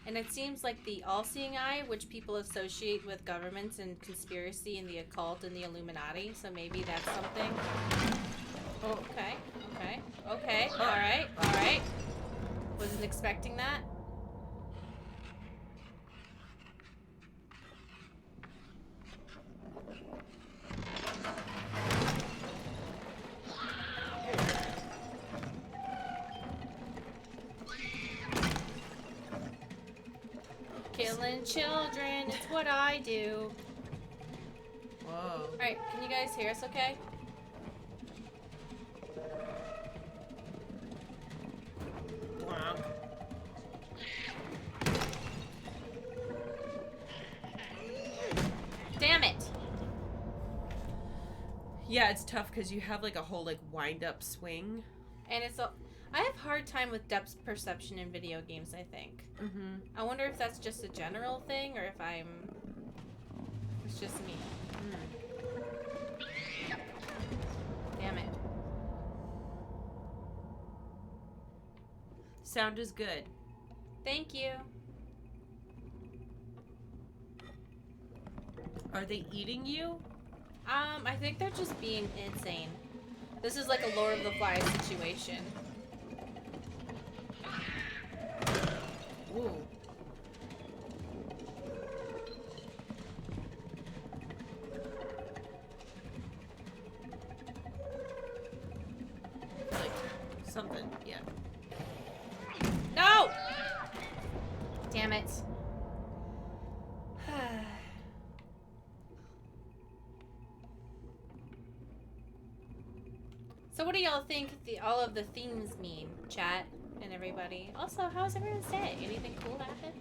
And it seems like the all-seeing eye, which people associate with governments and conspiracy and the occult and the Illuminati. So maybe that's something. Oh, okay, okay, okay. All right, all right. Wasn't expecting that. Killing children, it's what I do. Whoa. Alright, can you guys hear us okay? Blanc. Damn it! Yeah, it's tough because you have like a whole like wind-up swing. And it's I have a hard time with depth perception in video games, I think. Mm-hmm. I wonder if that's just a general thing or if it's just me. Damn it. Sound is good. Thank you. Are they eating you? I think they're just being insane. This is like a Lord of the Flies situation. Ooh. Like something, yeah. No! Damn it. So what do y'all think all of the themes mean, chat and everybody? Also, how's everyone's day? Anything cool happen?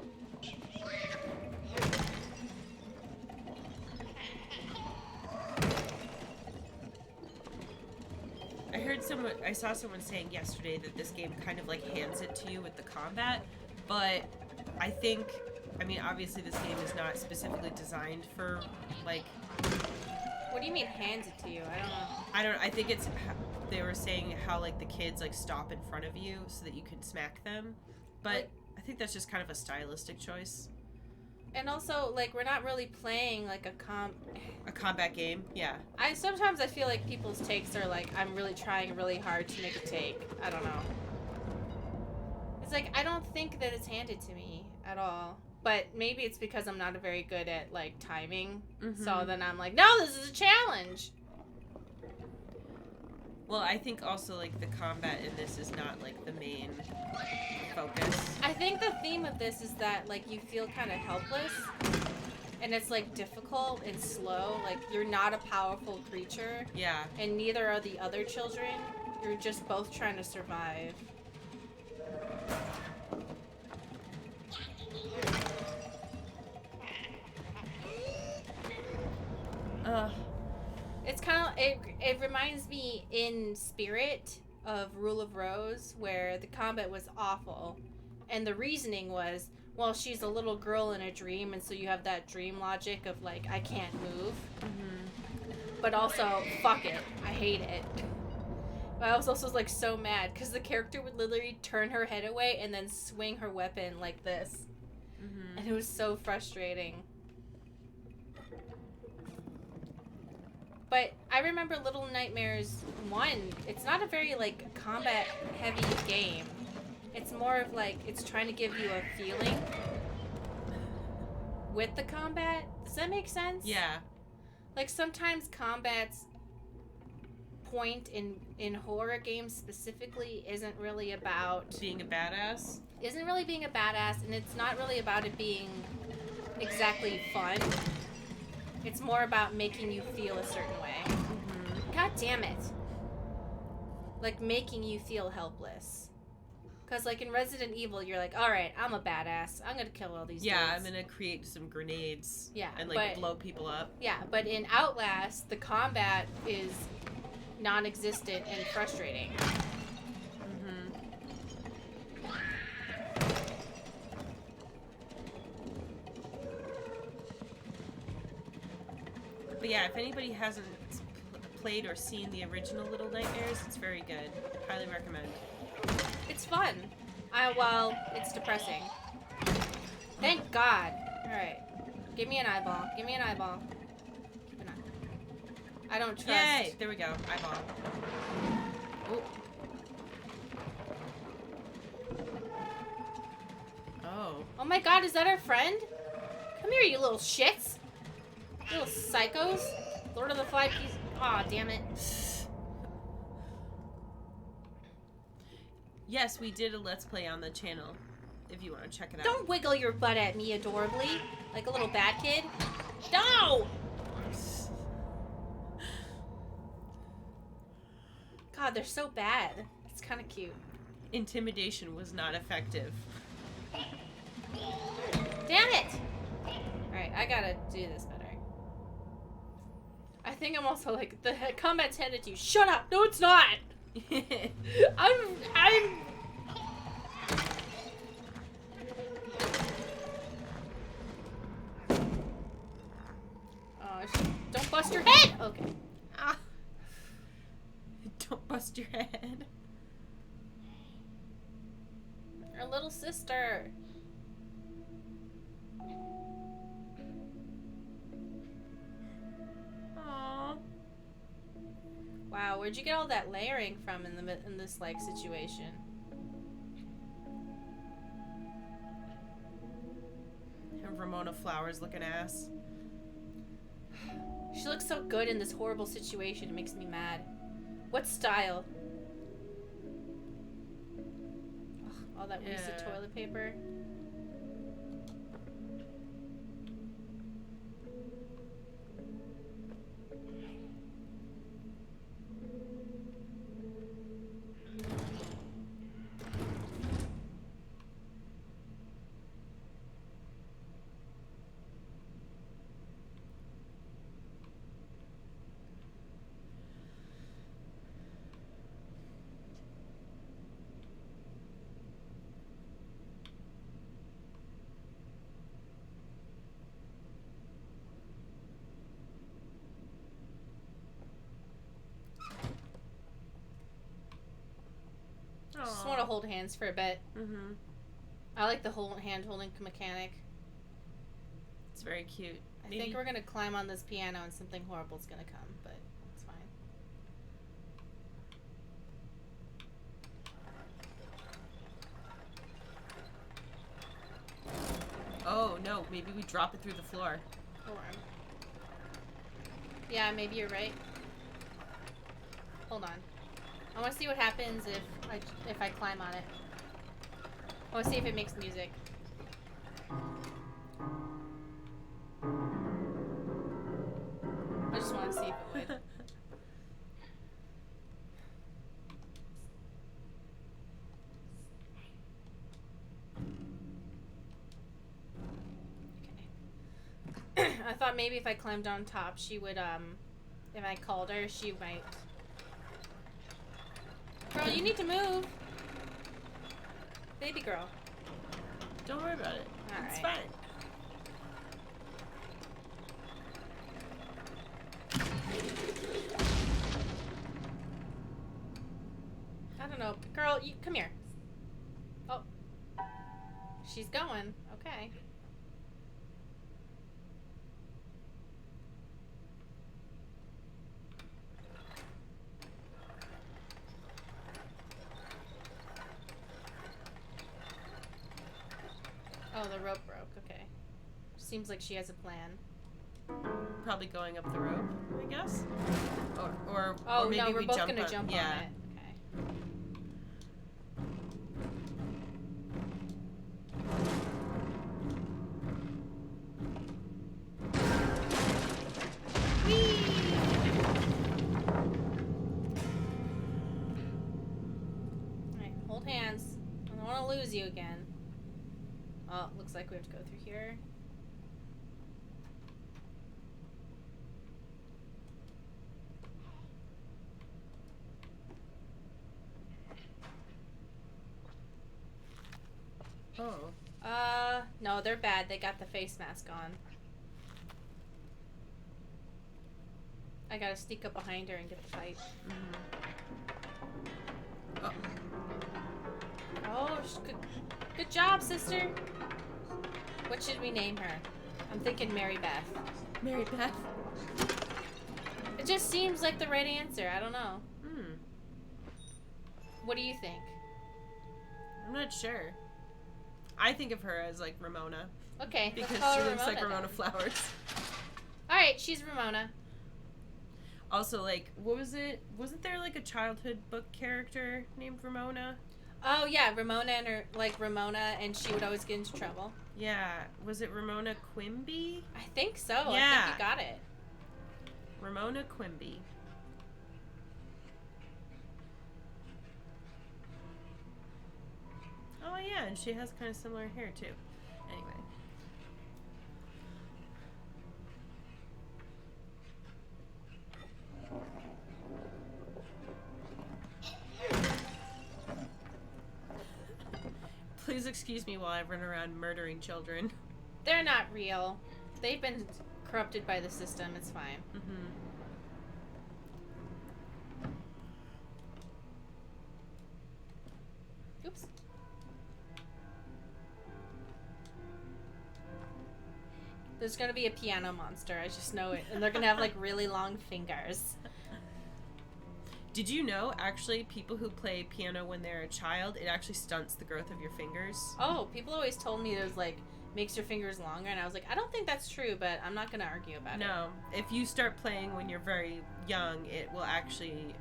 I saw someone saying yesterday that this game kind of like hands it to you with the combat, but I mean, obviously this game is not specifically designed for like... What do you mean hands it to you? I don't know. I think it's, they were saying how like the kids like stop in front of you so that you can smack them, but I think that's just kind of a stylistic choice. And also, like, we're not really playing like a combat game, yeah. Sometimes I feel like people's takes are like, I'm really trying really hard to make a take. I don't know. It's like, I don't think that it's handed to me at all. But maybe it's because I'm not very good at, like, timing. Mm-hmm. So then I'm like, no, this is a challenge! Well, I think also, like, the combat in this is not, like, the main focus. I think the theme of this is that, like, you feel kind of helpless. And it's, like, difficult and slow. Like, you're not a powerful creature. Yeah. And neither are the other children. You're just both trying to survive. It's kind of, it reminds me in spirit of Rule of Rose, where the combat was awful. And the reasoning was, well, she's a little girl in a dream, and so you have that dream logic of, like, I can't move. Mm-hmm. But also, fuck it. I hate it. But I was also, like, so mad, because the character would literally turn her head away and then swing her weapon like this. Mm-hmm. And it was so frustrating. But I remember Little Nightmares 1, it's not a very, like, combat-heavy game. It's more of, like, it's trying to give you a feeling with the combat. Does that make sense? Yeah. Like, sometimes combat's point in horror games specifically isn't really about... being a badass? Isn't really being a badass, and it's not really about it being exactly fun. It's more about making you feel a certain way. Mm-hmm. God damn it. Like, making you feel helpless. Because, like, in Resident Evil, you're like, alright, I'm a badass. I'm gonna kill all these dudes. I'm gonna create some grenades. Yeah, and, like, blow people up. Yeah, but in Outlast, the combat is non-existent and frustrating. But yeah, if anybody hasn't played or seen the original Little Nightmares, it's very good. Highly recommend. It's fun. Well, it's depressing. God. Alright. Give me an eyeball. Give me an eyeball. Keep an eye. I don't trust. Yay! There we go. Eyeball. Oh. Oh. Oh my God, is that our friend? Come here, you little shits. Little psychos. Lord of the Fly Piece. Aw, damn it. Yes, we did a Let's Play on the channel. If you want to check it out. Don't wiggle your butt at me adorably. Like a little bad kid. No! God, they're so bad. It's kind of cute. Intimidation was not effective. Damn it! Alright, I gotta do this better. I think I'm also like, the combat's handed to you. Shut up! No, it's not! I'm... Oh, don't bust your head! Okay. Ah. Don't bust your head. Our little sister. Aww. Wow, where'd you get all that layering from in this like situation? And Ramona Flowers looking ass. She looks so good in this horrible situation. It makes me mad. What style? Ugh, all that wasted toilet paper. I just want to hold hands for a bit. Mm-hmm. I like the whole hand-holding mechanic. It's very cute. I think we're gonna climb on this piano and something horrible is gonna come, but it's fine. Oh no, maybe we drop it through the floor. Or, yeah, maybe you're right. Hold on. I want to see what happens if I climb on it. I want to see if it makes music. I just want to see if it would. Okay. I thought maybe if I climbed on top, she would, if I called her, she might... Girl, you need to move. Baby girl. Don't worry about it. All It's right. fine. I don't know. Girl, you come here. Oh. She's going. Okay. Oh, the rope broke. Okay. Seems like she has a plan. Probably going up the rope, I guess. Or Oh, maybe no, we're we both jump gonna on, jump yeah. on it. Okay. Whee! Alright, hold hands. I don't want to lose you again. Oh, looks like we have to go through here. Oh. No, they're bad. They got the face mask on. I gotta sneak up behind her and get the fight. Mm-hmm. Oh. Oh, good job, sister. What should we name her? I'm thinking Mary Beth. Mary Beth. It just seems like the right answer. I don't know. Hmm. What do you think? I'm not sure. I think of her as like Ramona. Okay, Because let's call she her looks like Ramona then. Flowers. Alright, she's Ramona. Also, like, what was it? Wasn't there like a childhood book character named Ramona? Oh yeah, Ramona and her Ramona, and she would always get into trouble. Yeah. Was it Ramona Quimby? I think so. Yeah. I think you got it. Ramona Quimby. Oh yeah, and she has kind of similar hair too. Anyway. Please excuse me while I run around murdering children. They're not real. They've been corrupted by the system. It's fine. Mm-hmm. Oops. There's gonna be a piano monster. I just know it, and they're gonna have like really long fingers. Did you know, actually, people who play piano when they're a child, it actually stunts the growth of your fingers? Oh, people always told me it was like makes your fingers longer, and I was like, I don't think that's true, but I'm not gonna argue about it. No. If you start playing when you're very young, it will actually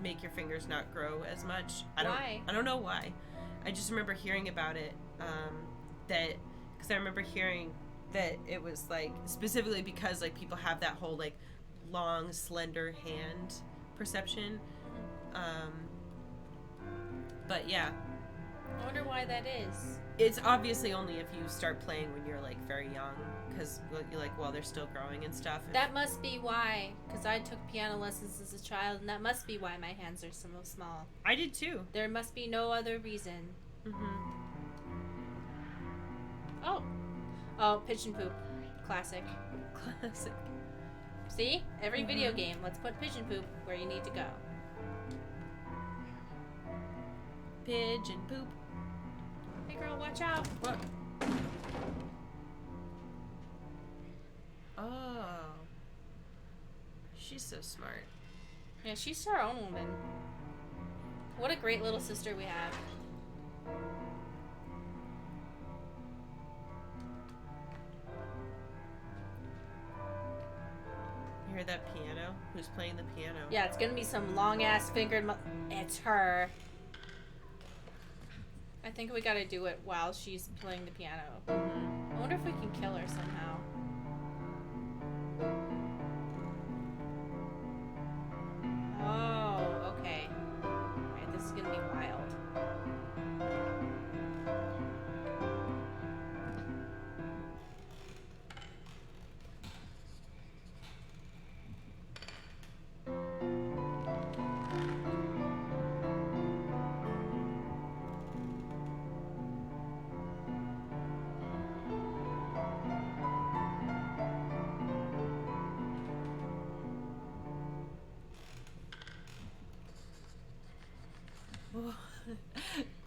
make your fingers not grow as much. Why? I don't know why. I just remember hearing about it, because I remember hearing that it was like specifically because like people have that whole like long slender hand perception. But yeah, I wonder why that is. it's obviously only if you start playing when you're like very young, because you're like, well, they're still growing and stuff. That must be why, because I took piano lessons as a child, and that must be why my hands are so small. I did too. There must be no other reason. Mm-hmm. Oh, pigeon poop. Classic. Classic. See? Every video game, let's put pigeon poop where you need to go. Pigeon poop. Hey girl, watch out. What? Oh. She's so smart. Yeah, she's her own woman. What a great little sister we have. You hear that piano? Who's playing the piano? Yeah, it's gonna be some long ass fingered. It's her. I think we gotta do it while she's playing the piano. Mm-hmm. I wonder if we can kill her somehow. Oh, okay. Alright, this is gonna be wild.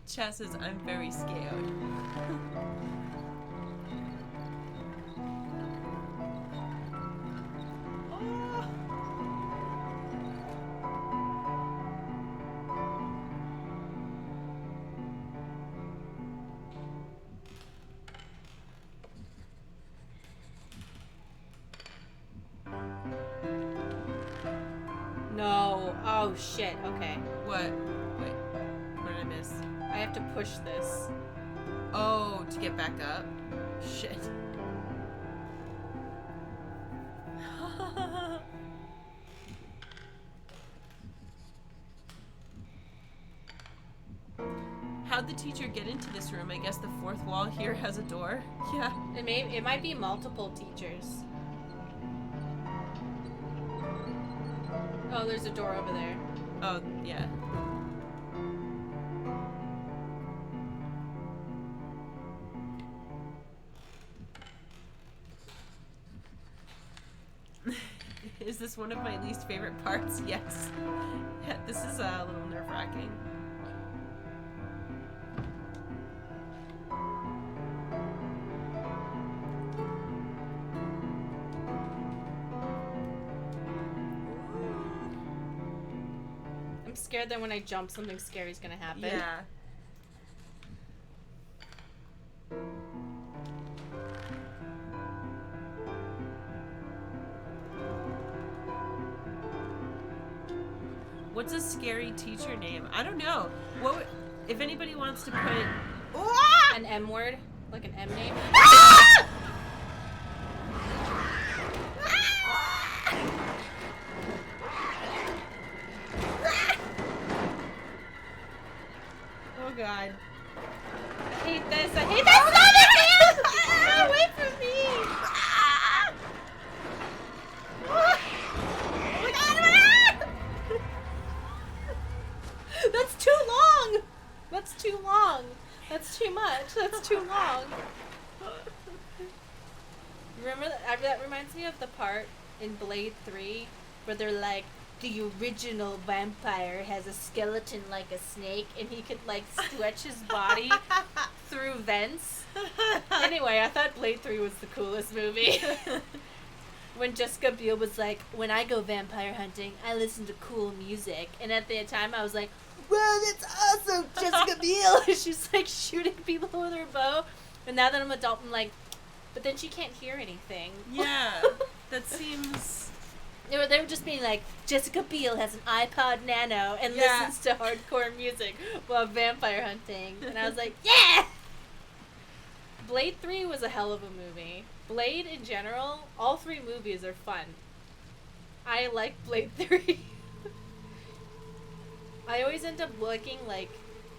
Chas says, I'm very scared. No. Oh shit. Okay. What? Wait. What did I miss? I have to push this. Oh, to get back up? Shit. How'd the teacher get into this room? I guess the fourth wall here has a door. Yeah. It might be multiple teachers. Oh, there's a door over there. Oh, yeah. Is this one of my least favorite parts? Yes. Yeah, this is a little nerve-wracking. scared that when I jump, something scary is gonna happen. Yeah. What's a scary teacher name? I don't know. If anybody wants to put An M word? Like an M name? Oh god. I hate this. I hate this. Get away from me. That's too long. That's too long. That's too much. That's too long. Remember that reminds me of the part in Blade 3 where they're like, the original vampire has a skeleton like a snake and he could like stretch his body through vents. Anyway, I thought Blade 3 was the coolest movie. When Jessica Biel was like, when I go vampire hunting, I listen to cool music. And at the time I was like, wow, that's awesome, Jessica Biel. She's like shooting people with her bow. And now that I'm an adult, I'm like, but then she can't hear anything. Yeah, that seems... They were just being like, Jessica Biel has an iPod Nano and listens to hardcore music while vampire hunting. And I was like, yeah! Blade 3 was a hell of a movie. Blade, in general, all three movies are fun. I like Blade 3. I always end up liking, like,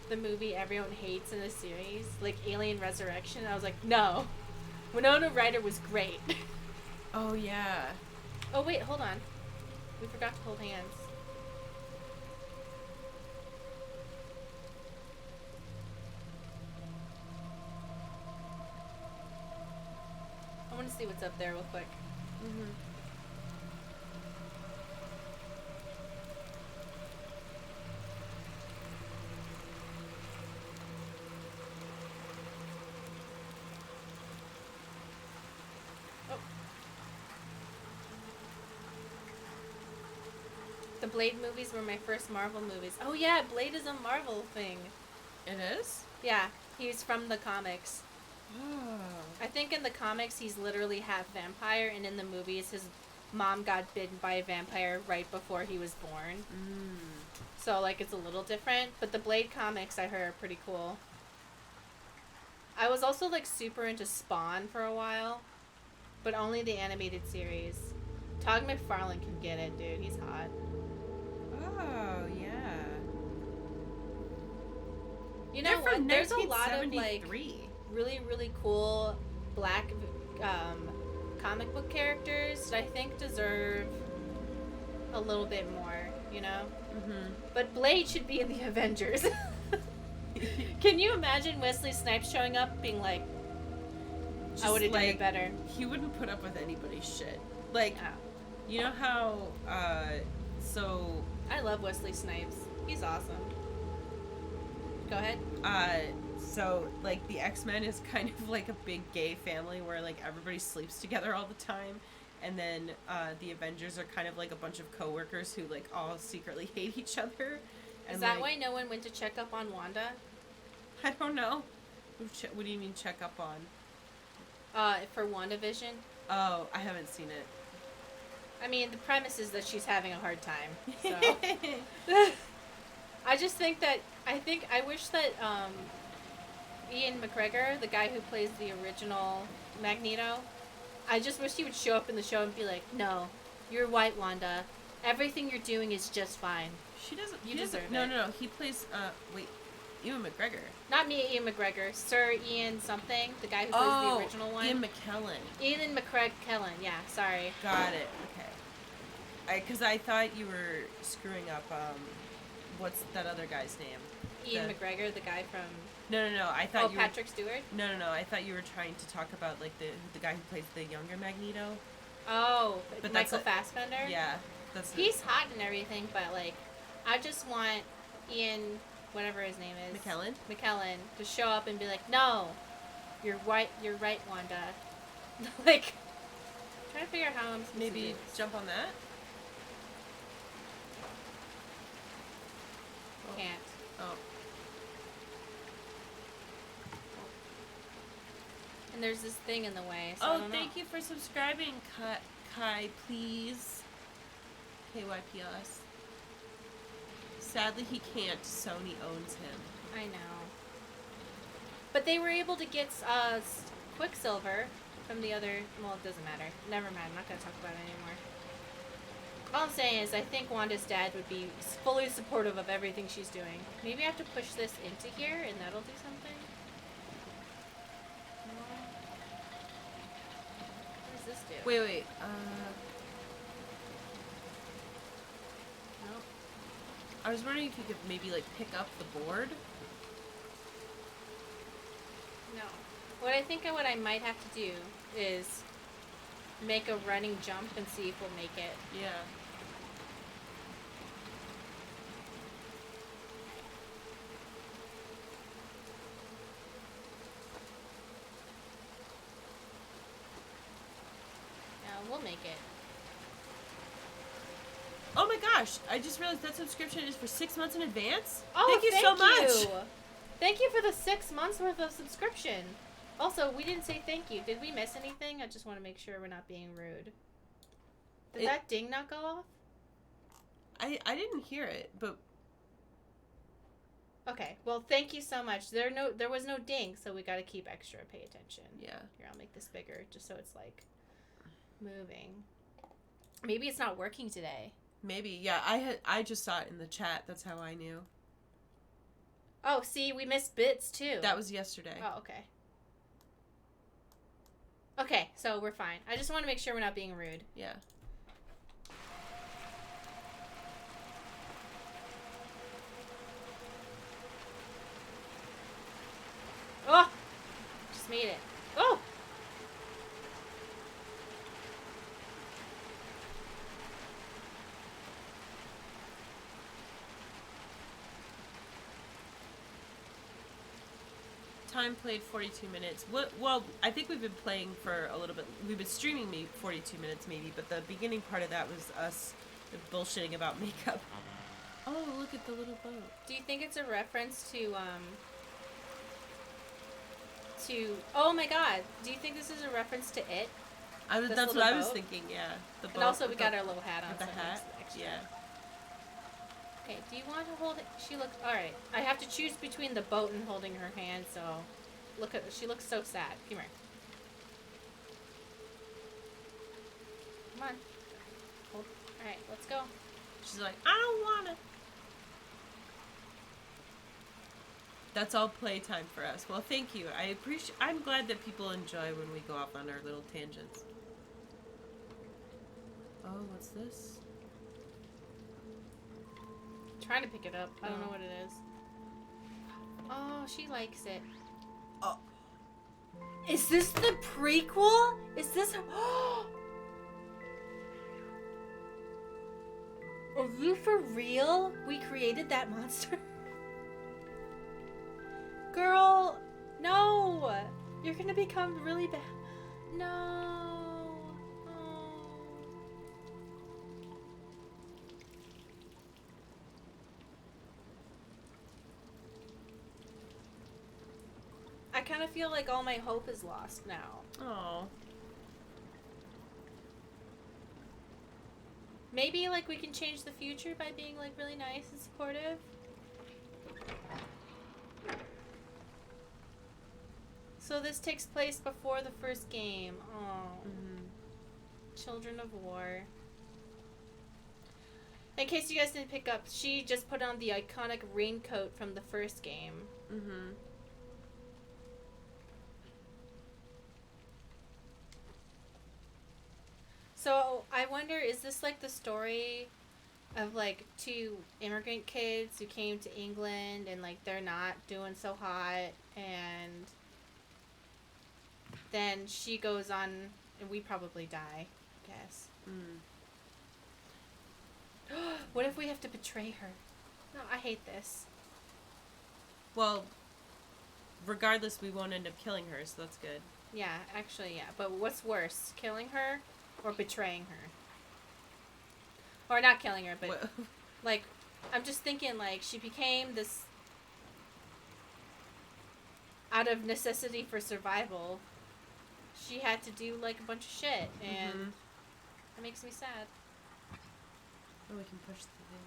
the movie everyone hates in a series, like Alien Resurrection. I was like, no. Winona Ryder was great. Oh, yeah. Oh, wait, hold on. We forgot to hold hands. I want to see what's up there real quick. Mm-hmm. The Blade movies were my first Marvel movies. Oh yeah, Blade is a Marvel thing. It is? Yeah, he's from the comics. Oh. I think in the comics he's literally half vampire, and in the movies his mom got bitten by a vampire right before he was born. So like it's a little different, but the Blade comics I heard are pretty cool. I was also like super into Spawn for a while, but only the animated series. Todd McFarlane can get it, dude. He's hot. Oh, yeah. You know what? There's a lot of like 1973. really, really cool black comic book characters that I think deserve a little bit more, you know? Mm-hmm. But Blade should be in the Avengers. Can you imagine Wesley Snipes showing up being like, Just I would have done like, it better? He wouldn't put up with anybody's shit. Like, Oh. you know how, so... I love Wesley Snipes. He's awesome. Go ahead. So, like, the X-Men is kind of like a big gay family where, like, everybody sleeps together all the time. And then, the Avengers are kind of like a bunch of coworkers who, like, all secretly hate each other. And, Is that like, why no one went to check up on Wanda? I don't know. What do you mean check up on? For WandaVision? Oh, I haven't seen it. I mean, the premise is that she's having a hard time. So. I just think that I wish that Ian McGregor, the guy who plays the original Magneto, I just wish he would show up in the show and be like, "No, you're white, Wanda. Everything you're doing is just fine." She doesn't. You deserve it. No. He plays. Wait, Ewan McGregor. Not me, Ian McGregor. Sir Ian something, the guy who plays the original one. Ian McKellen. Ian McKellen. Yeah, sorry. Got it. Okay. Because I thought you were screwing up. What's that other guy's name? Ian McGregor, the guy from. No. I thought you. Oh, Patrick Stewart. No. I thought you were trying to talk about like the guy who plays the younger Magneto. Oh, But Michael Fassbender. Yeah, that's. He's hot and everything, but like, I just want Ian, whatever his name is, McKellen, to show up and be like, "No, you're white. You're right, Wanda." Like, I'm trying to figure out how I'm supposed to Maybe do this. jump on that. can't. Oh. And there's this thing in the way, so I don't know. Thank you for subscribing, Kai, please. KYPS. Sadly, he can't. Sony owns him. I know. But they were able to get Quicksilver from the other... Well, it doesn't matter. Never mind. I'm not going to talk about it anymore. All I'm saying is I think Wanda's dad would be fully supportive of everything she's doing. Maybe I have to push this into here and that'll do something? What does this do? Wait. Nope. I was wondering if you could maybe, like, pick up the board. No. What I might have to do is make a running jump and see if we'll make it. Yeah. Yeah, we'll make it. Oh my gosh! I just realized that subscription is for 6 months in advance. Oh, thank you so much. Thank you for the 6 months worth of subscription. Also, we didn't say thank you. Did we miss anything? I just want to make sure we're not being rude. Did that ding not go off? I didn't hear it, but okay. Well, thank you so much. There was no ding, so we got to keep extra pay attention. yeah. Here, I'll make this bigger just so it's like moving. Maybe it's not working today. Maybe. Yeah, I just saw it in the chat. That's how I knew. Oh, see, we missed bits too. That was yesterday. Oh, okay. Okay, so we're fine. I just want to make sure we're not being rude. Yeah. Oh! Just made it. Oh! Time played 42 minutes. Well, I think we've been playing for a little bit. We've been streaming 42 minutes maybe, but the beginning part of that was us bullshitting about makeup. Oh, look at the little boat. Do you think it's a reference to oh my god, do you think this is a reference to It? That's what I was thinking, yeah. The boat. And also we got our little hat on. With the so hat? extra. Yeah. Okay, do you want to hold it? She looks... Alright, I have to choose between the boat and holding her hand, so... Look at... She looks so sad. Come here. Come on. Hold. Alright, let's go. She's like, I don't wanna. That's all playtime for us. Well, thank you. I'm glad that people enjoy when we go off on our little tangents. Oh, what's this? Trying to pick it up. I don't know what it is. Oh, she likes it. Oh. Is this the prequel? Is this... Are you for real? We created that monster? Girl, no! You're gonna become really bad. No. Oh. I kind of feel like all my hope is lost now. Oh. Maybe, like, we can change the future by being, like, really nice and supportive. So this takes place before the first game. Oh. Mm-hmm. Children of War. In case you guys didn't pick up, she just put on the iconic raincoat from the first game. Mm-hmm. So I wonder, is this like the story of like two immigrant kids who came to England and like they're not doing so hot, and then she goes on and we probably die, I guess. What if we have to betray her? No, I hate this. Well, regardless, we won't end up killing her, so that's good. Yeah, actually, yeah. But what's worse, killing her or betraying her? Or not killing her, but like I'm just thinking, like, she became this out of necessity for survival. She had to do, like, a bunch of shit, and it makes me sad. Oh, we can push the thing.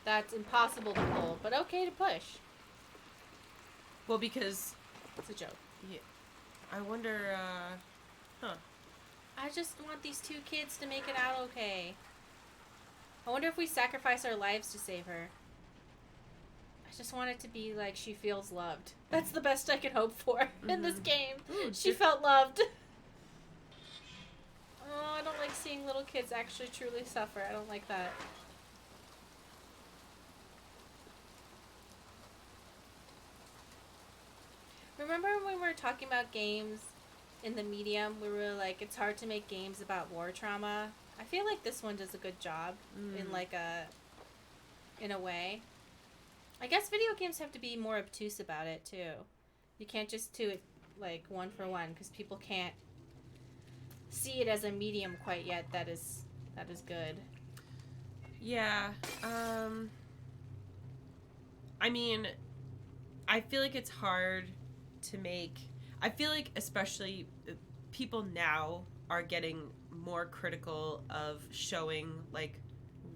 That's impossible to pull, but okay to push. Well, because... It's a joke. Yeah. I wonder, I just want these two kids to make it out okay. I wonder if we sacrifice our lives to save her. I just want it to be like she feels loved. That's the best I can hope for in this game. Ooh, She felt loved. Oh, I don't like seeing little kids actually truly suffer. I don't like that. Remember when we were talking about games in the medium, we were like, it's hard to make games about war trauma. I feel like this one does a good job in a way. I guess video games have to be more obtuse about it too. You can't just do it like one for one because people can't see it as a medium quite yet. That is good. Yeah. I mean, I feel like it's hard to make. I feel like especially people now are getting more critical of showing like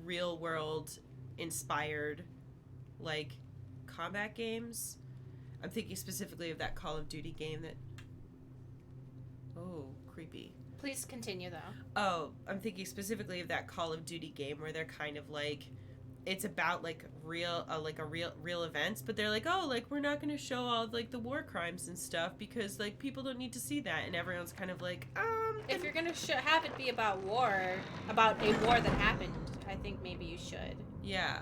real world inspired like combat games. I'm thinking specifically of that Call of Duty game that... Oh, creepy. Please continue though. Oh, I'm thinking specifically of that Call of Duty game where they're kind of like, it's about like real events, but they're like, oh, like we're not going to show all like the war crimes and stuff because like people don't need to see that, and everyone's kind of like, if you're gonna have it be about a war that happened, I think maybe you should. Yeah.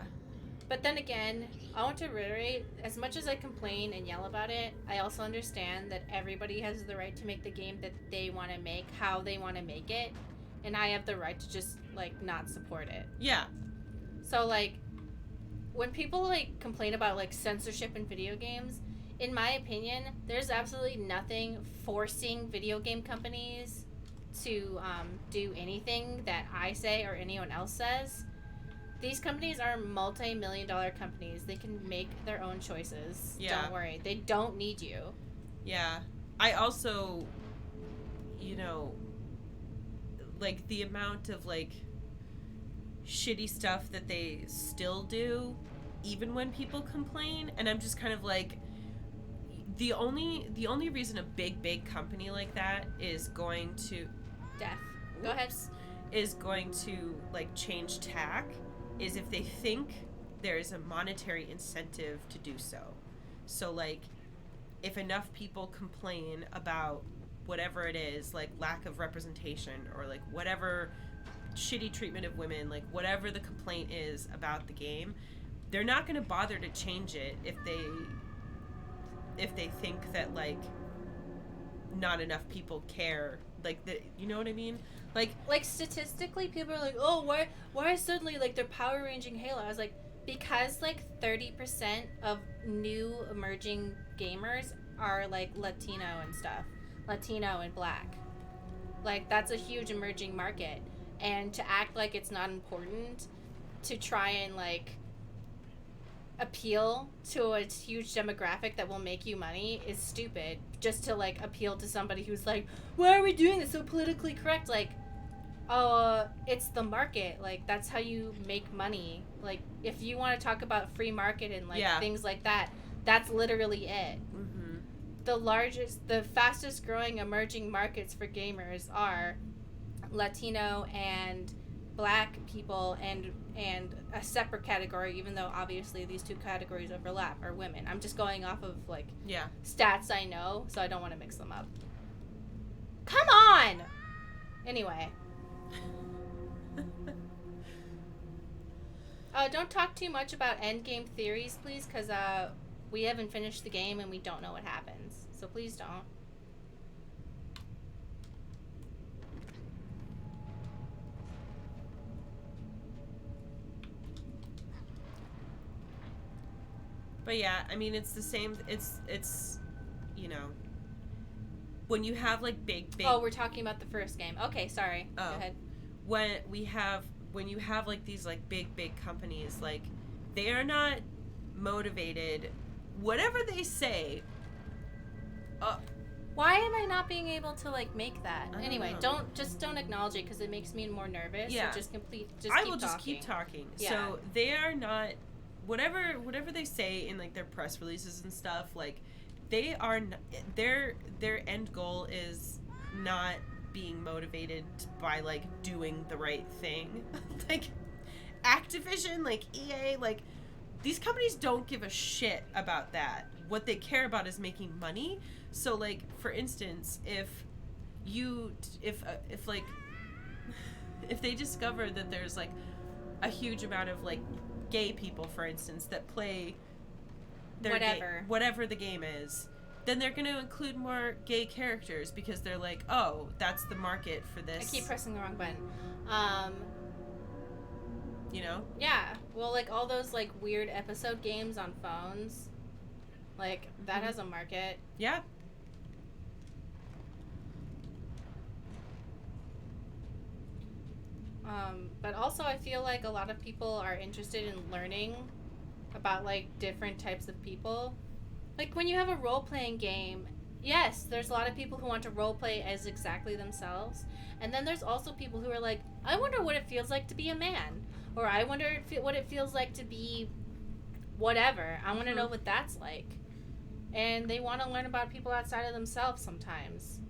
But then again, I want to reiterate, as much as I complain and yell about it, I also understand that everybody has the right to make the game that they want to make, how they want to make it, and I have the right to just, like, not support it. Yeah. So, like, when people, like, complain about, like, censorship in video games, in my opinion, there's absolutely nothing forcing video game companies to do anything that I say or anyone else says. These companies are multi-million-dollar companies. They can make their own choices. Yeah. Don't worry. They don't need you. Yeah. I also, you know, like the amount of like shitty stuff that they still do, even when people complain, and I'm just kind of like, the only reason a big company like that is going to... Death. Go ahead. Is going to like change tack is if they think there's a monetary incentive to do so. So, like, if enough people complain about whatever it is, like lack of representation or, like, whatever shitty treatment of women, like, whatever the complaint is about the game, they're not going to bother to change it if they think that, like, not enough people care. Like, you know what I mean? Like statistically, people are like, oh, why is suddenly, like, they're Power Ranging Halo? I was like, because, like, 30% of new emerging gamers are, like, Latino and stuff. Latino and black. Like, that's a huge emerging market. And to act like it's not important to try and, like, appeal to a huge demographic that will make you money is stupid. Just to, like, appeal to somebody who's like, why are we doing this so politically correct? Like, it's the market. Like, that's how you make money. Like, if you want to talk about free market and, like, things like that, that's literally it. Mm-hmm. The fastest growing emerging markets for gamers are Latino and black people, and a separate category, even though obviously these two categories overlap, are women. I'm just going off of, like, stats I know, so I don't want to mix them up. Come on! Anyway. Don't talk too much about endgame theories, please, because we haven't finished the game and we don't know what happens. So please don't. But yeah, I mean, it's the same. It's you know, when you have like big. Oh, we're talking about the first game. Okay, sorry. Oh. Go ahead. when you have like these like big companies, like they are not motivated, whatever they say. Why am I not being able to like make that? I don't Anyway, know. don't acknowledge it because it makes me more nervous. Yeah. So just I keep will just talking. keep talking. Yeah. So they are not, whatever they say in like their press releases and stuff, like they are their end goal is not being motivated by like doing the right thing. Like Activision, like EA, like these companies don't give a shit about that. What they care about is making money. So like for instance, if like if they discover that there's like a huge amount of like gay people, for instance, that play their whatever the game is, then they're going to include more gay characters because they're like, oh, that's the market for this. I keep pressing the wrong button. You know? Yeah. Well, like all those like weird episode games on phones, like that has a market. Yeah. But also I feel like a lot of people are interested in learning about like different types of people. Like when you have a role-playing game, yes, there's a lot of people who want to role-play as exactly themselves. And then there's also people who are like, I wonder what it feels like to be a man. Or I wonder what it feels like to be whatever. I want to know what that's like. And they want to learn about people outside of themselves sometimes.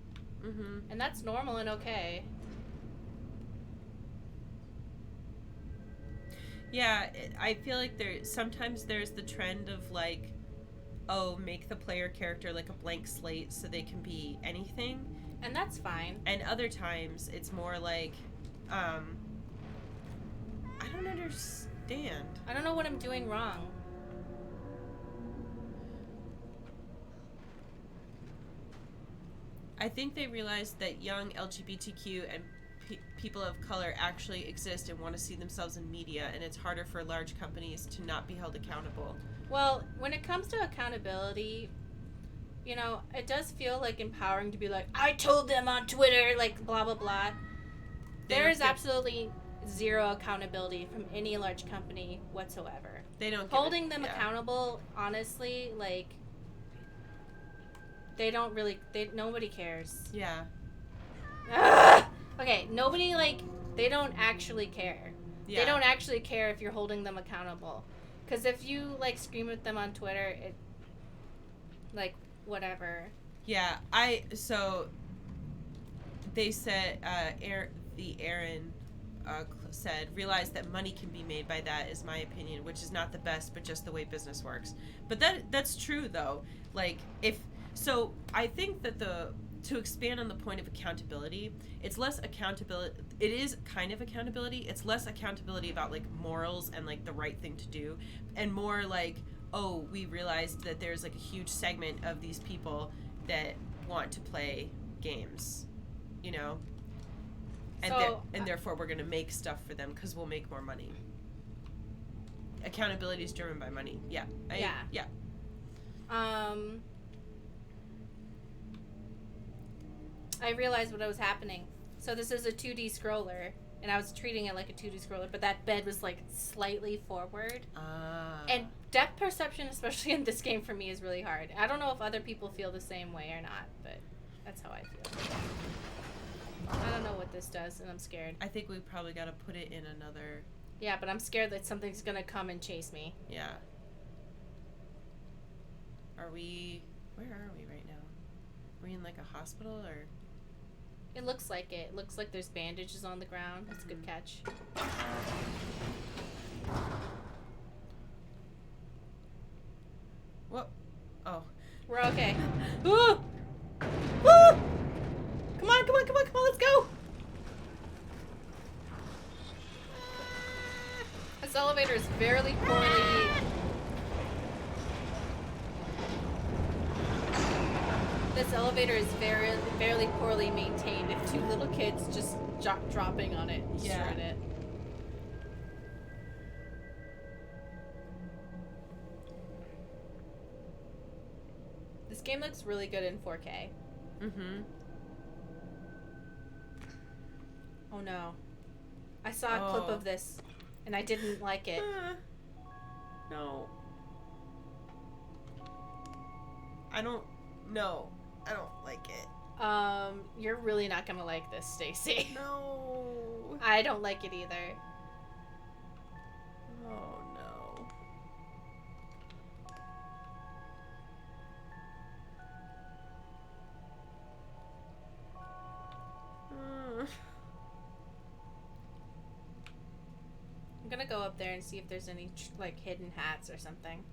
Mm-hmm. And that's normal and okay. Yeah, I feel like sometimes there's the trend of like, oh, make the player character like a blank slate so they can be anything. And that's fine. And other times it's more like, I don't understand. I don't know what I'm doing wrong. I think they realized that young LGBTQ and people of color actually exist and want to see themselves in media, and it's harder for large companies to not be held accountable. Well, when it comes to accountability, you know, it does feel like empowering to be like, I told them on Twitter, like, blah, blah, blah. There is absolutely zero accountability from any large company whatsoever. They don't holding them accountable, honestly, like, nobody cares. Yeah. Ugh! Okay, nobody, like, they don't actually care. Yeah. They don't actually care if you're holding them accountable. Because if you, like, scream at them on Twitter, it, like, whatever. Yeah, so, they said, Aaron said, realize that money can be made by that is my opinion, which is not the best, but just the way business works. But that's true, though. Like, so I think that to expand on the point of accountability, it's less accountability. It is kind of accountability. It's less accountability about like morals and like the right thing to do, and more like, oh, we realized that there's like a huge segment of these people that want to play games, you know, and therefore we're gonna make stuff for them because we'll make more money. Accountability is driven by money. Yeah. Yeah. I realized what was happening. So this is a 2D scroller, and I was treating it like a 2D scroller, but that bed was like slightly forward. And depth perception, especially in this game for me, is really hard. I don't know if other people feel the same way or not, but that's how I feel. I don't know what this does, and I'm scared. I think we probably got to put it in another... Yeah, but I'm scared that something's going to come and chase me. Yeah. Where are we right now? Are we in like a hospital or... It looks like it. It looks like there's bandages on the ground. That's a good catch. Whoa. Oh. We're okay. Ooh! Woo! Come on, let's go! This elevator is fairly poorly... This elevator is fairly poorly maintained. If two little kids just dropping on it destroyed it. This game looks really good in 4K. Mm-hmm. Oh no. I saw a clip of this, and I didn't like it. No. I don't like it. You're really not gonna like this, Stacy. No. I don't like it either. Oh no. I'm gonna go up there and see if there's any like hidden hats or something.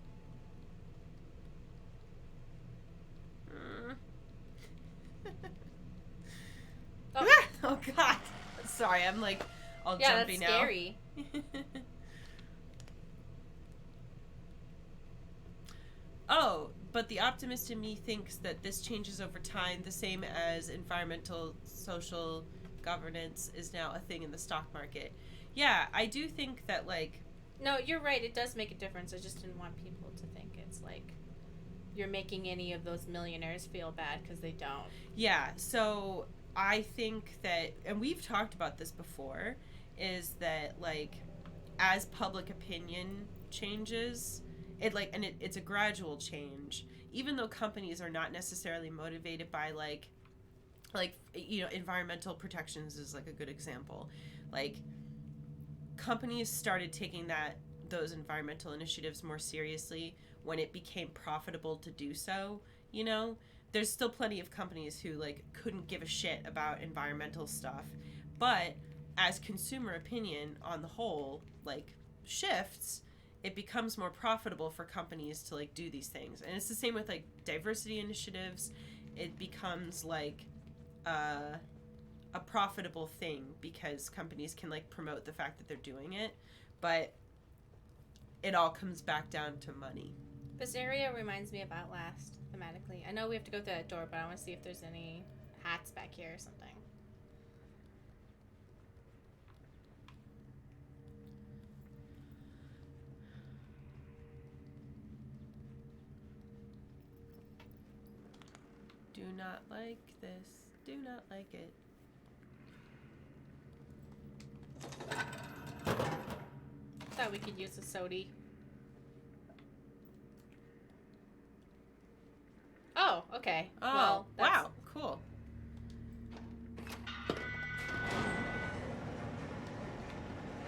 Oh. Oh God. Sorry, I'm like all jumpy that's now. Scary. Oh, but the optimist in me thinks that this changes over time, the same as environmental, social governance is now a thing in the stock market. Yeah, I do think that, like... No, you're right. It does make a difference. I just didn't want people to think it's like you're making any of those millionaires feel bad because they don't. Yeah, so I think that, and we've talked about this before, is that, like, as public opinion changes... It's a gradual change, even though companies are not necessarily motivated by like environmental protections is like a good example. Like, companies started taking those environmental initiatives more seriously when it became profitable to do so. There's still plenty of companies who like couldn't give a shit about environmental stuff, but as consumer opinion on the whole like shifts, it becomes more profitable for companies to like do these things. And it's the same with like diversity initiatives. It becomes like a profitable thing because companies can like promote the fact that they're doing it, but it all comes back down to money. This area reminds me of Outlast thematically. I know we have to go through that door, but I want to see if there's any hats back here or something. Do not like this. Do not like it. Thought we could use a sody. Oh, okay. Oh, well, wow. Cool. I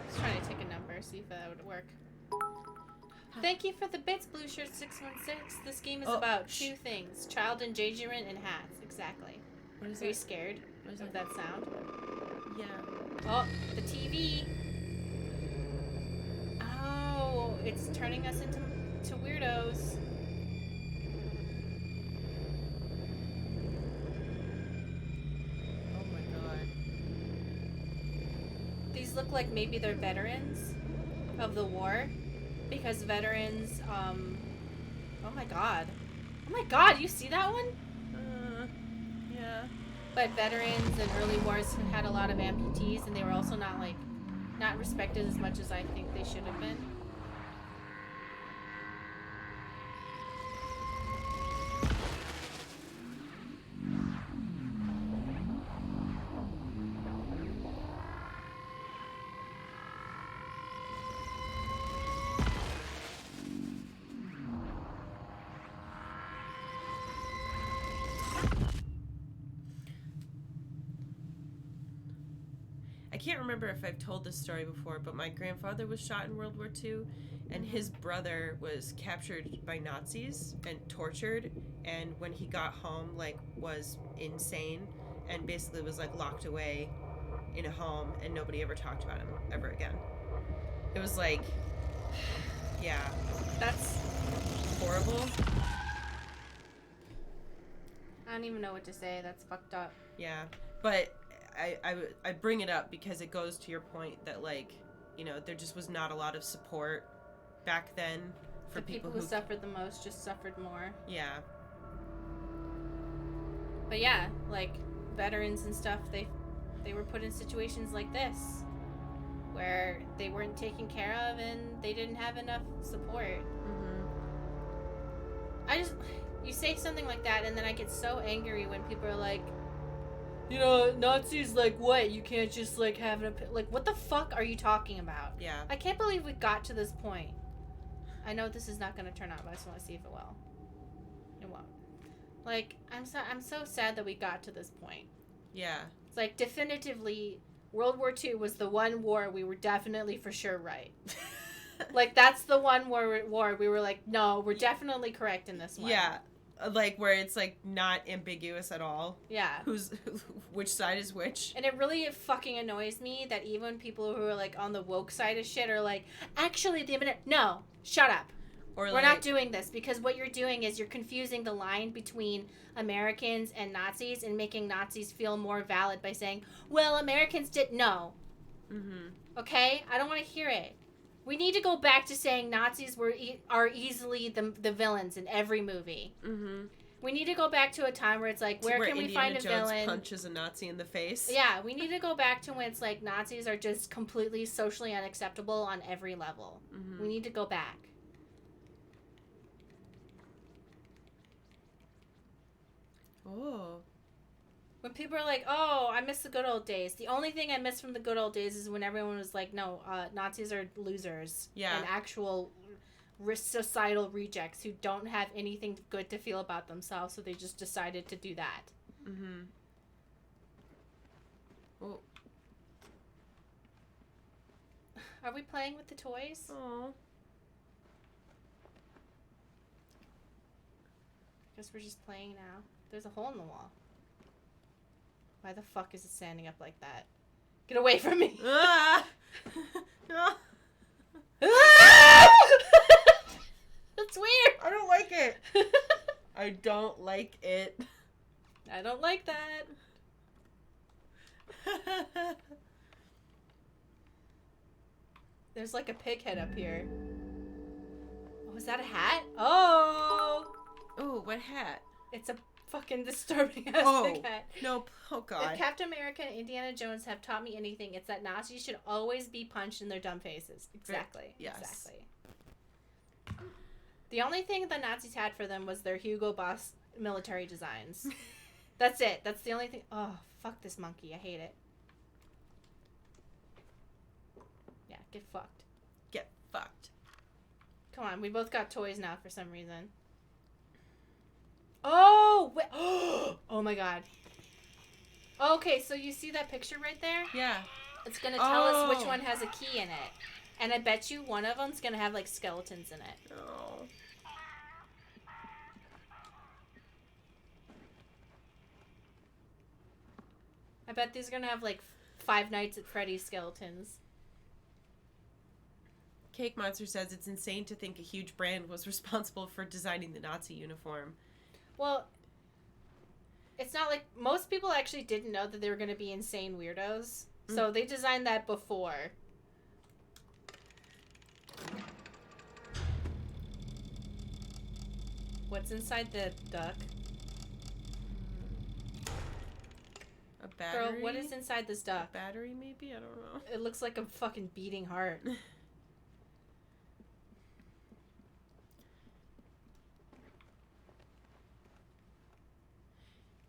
was trying to take a number, see if that would work. Thank you for the bits, Blue Shirt 616. This game is about two things: child engagement and hats. Exactly. What is Are you scared of that sound? Yeah. Oh, the TV. Oh, it's turning us into weirdos. Oh my God. These look like maybe they're veterans of the war. Because veterans, oh my god. Oh my god, you see that one? Yeah. But veterans and early wars had a lot of amputees, and they were also not respected as much as I think they should have been. I can't remember if I've told this story before, but my grandfather was shot in World War II, and his brother was captured by Nazis and tortured, and when he got home, like, was insane, and basically was, like, locked away in a home, and nobody ever talked about him ever again. It was, like, yeah. That's horrible. I don't even know what to say. That's fucked up. Yeah, but I bring it up because it goes to your point that, like, there just was not a lot of support back then for the people who suffered the most just suffered more. Yeah. But yeah, like, veterans and stuff, they were put in situations like this where they weren't taken care of and they didn't have enough support. You say something like that and then I get so angry when people are like, you know, Nazis, like, what? You can't just, like, have an like, what the fuck are you talking about? Yeah. I can't believe we got to this point. I know this is not going to turn out, but I just want to see if it will. It won't. Like, I'm so sad that we got to this point. Yeah. It's like, definitively, World War II was the one war we were definitely for sure right. Like, that's the one war we were like, no, we're definitely correct in this one. Yeah. Like, where it's, like, not ambiguous at all. Yeah. Which side is which. And it really fucking annoys me that even people who are, like, on the woke side of shit are like, actually, no, shut up. Or We're not doing this, because what you're doing is you're confusing the line between Americans and Nazis and making Nazis feel more valid by saying, well, Americans didn't know. Mm-hmm. Okay? I don't want to hear it. We need to go back to saying Nazis are easily the villains in every movie. Mm-hmm. We need to go back to a time where it's like, where can we find a Jones villain? Punches a Nazi in the face. Yeah, we need to go back to when it's like Nazis are just completely socially unacceptable on every level. Mm-hmm. We need to go back. Oh. When people are like, oh, I miss the good old days. The only thing I miss from the good old days is when everyone was like, no, Nazis are losers. Yeah. And actual societal rejects who don't have anything good to feel about themselves, so they just decided to do that. Mm-hmm. Oh. Are we playing with the toys? Oh. I guess we're just playing now. There's a hole in the wall. Why the fuck is it standing up like that? Get away from me! Ah! That's weird! I don't like it. I don't like it. I don't like that. There's like a pig head up here. Oh, is that a hat? Oh! Oh, what hat? It's a fucking disturbing ass pig hat. Nope. Oh, God. If Captain America and Indiana Jones have taught me anything, it's that Nazis should always be punched in their dumb faces. Exactly. Yes. Exactly. The only thing the Nazis had for them was their Hugo Boss military designs. That's it. That's the only thing. Oh, fuck this monkey. I hate it. Yeah, get fucked. Get fucked. Come on, we both got toys now for some reason. Oh! Wait. Oh my god. Okay, so you see that picture right there? Yeah. It's gonna tell us which one has a key in it. And I bet you one of them's gonna have, like, skeletons in it. Oh. I bet these are gonna have, like, Five Nights at Freddy's skeletons. Cake Monster says it's insane to think a huge brand was responsible for designing the Nazi uniform. Well, it's not like... Most people actually didn't know that they were gonna be insane weirdos. So they designed that before. What's inside the duck? A battery? Girl, what is inside this duck? A battery, maybe? I don't know. It looks like a fucking beating heart.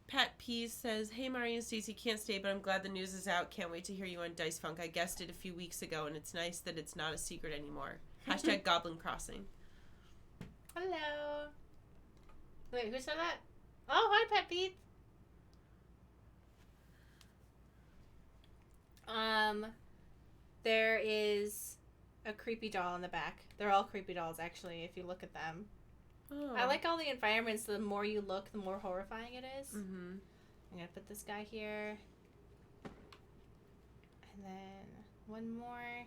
Pat Pease says, hey, Mari and Stacey, can't stay, but I'm glad the news is out. Can't wait to hear you on Dice Funk. I guessed it a few weeks ago, and it's nice that it's not a secret anymore. Hashtag Goblin Crossing. Hello. Wait, who said that? Oh, hi, Pat Pete. There is a creepy doll in the back. They're all creepy dolls, actually, if you look at them. Oh. I like all the environments. The more you look, the more horrifying it is. Mm-hmm. I'm gonna put this guy here. And then one more.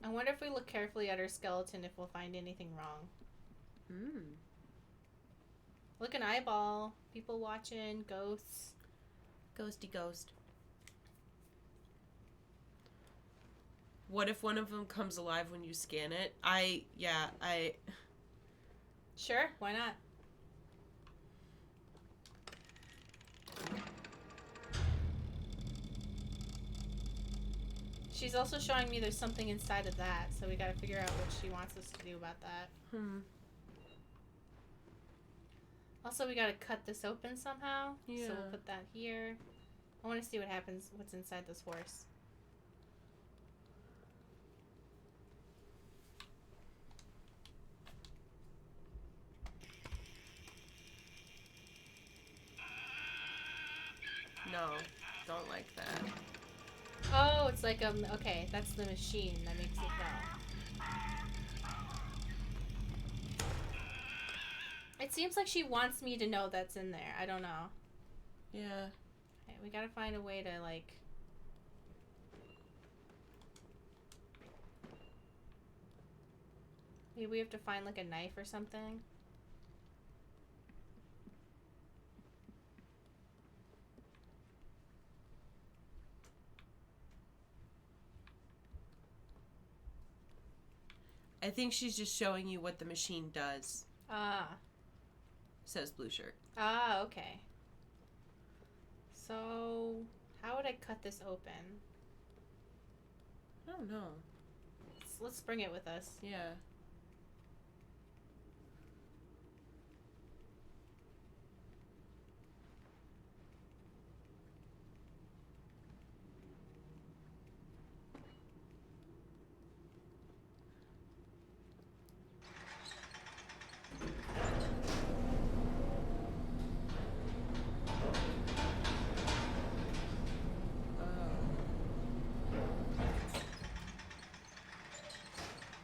I wonder if we look carefully at her skeleton if we'll find anything wrong. Mm. Look, an eyeball. People watching. Ghosts. Ghosty ghost. What if one of them comes alive when you scan it? Sure, why not? She's also showing me there's something inside of that, so we gotta figure out what she wants us to do about that. Also, we gotta cut this open somehow. Yeah. So we'll put that here. I want to see what happens, what's inside this horse. No, don't like that. Oh, it's like okay, that's the machine that makes it go. It seems like she wants me to know that's in there. I don't know. Yeah. Okay, we gotta find a way to, like... Maybe we have to find, like, a knife or something. I think she's just showing you what the machine does. Ah. Says blue shirt. Ah, okay. So, how would I cut this open? I don't know. Let's bring it with us. Yeah.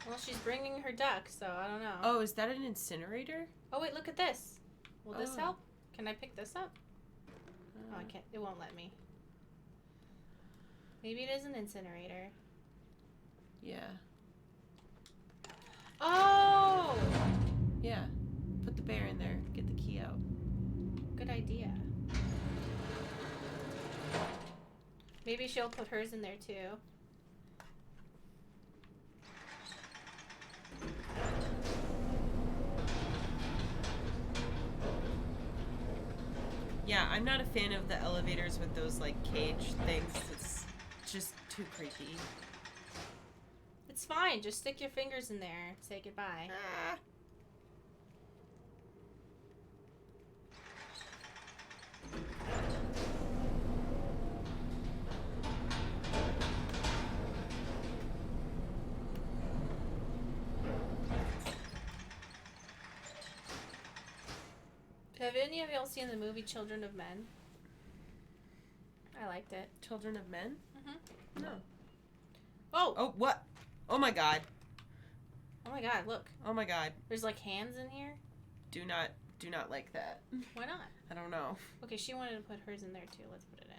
Well, she's bringing her duck, so I don't know. Oh, is that an incinerator? Oh, wait, look at this. Will this Oh. help? Can I pick this up? Oh, I can't. It won't let me. Maybe it is an incinerator. Yeah. Oh! Yeah. Put the bear in there. Get the key out. Good idea. Maybe she'll put hers in there too. Yeah, I'm not a fan of the elevators with those, like, cage things. It's just too creepy. It's fine. Just stick your fingers in there and say goodbye. Ah. Have any of y'all seen the movie Children of Men? I liked it. Children of Men? Mm-hmm. No. Oh! Oh, what? Oh my god. Oh my god, look. Oh my god. There's like hands in here. Do not like that. Why not? I don't know. Okay, she wanted to put hers in there too. Let's put it in.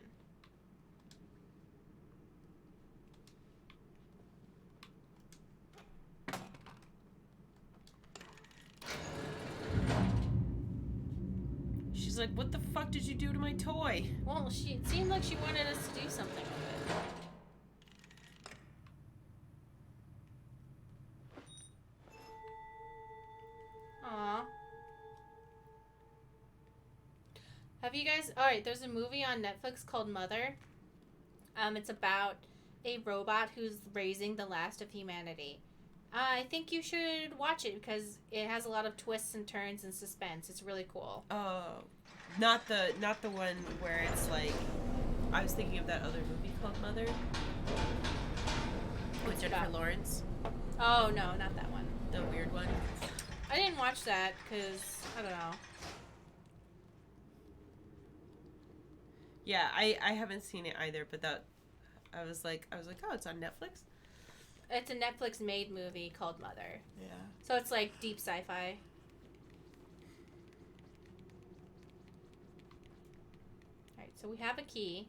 She's like, what the fuck did you do to my toy? Well, it seemed like she wanted us to do something with it. Aw. Have you guys... Alright, there's a movie on Netflix called Mother. It's about a robot who's raising the last of humanity. I think you should watch it because it has a lot of twists and turns and suspense. It's really cool. Oh, not the one where it's like, I was thinking of that other movie called Mother with Jennifer about? Lawrence. Oh, no, not that one. The weird one. I didn't watch that because, I don't know. Yeah, I haven't seen it either, but that I was like, oh, it's on Netflix. It's a Netflix-made movie called Mother. Yeah. So it's like deep sci-fi. Alright, so we have a key.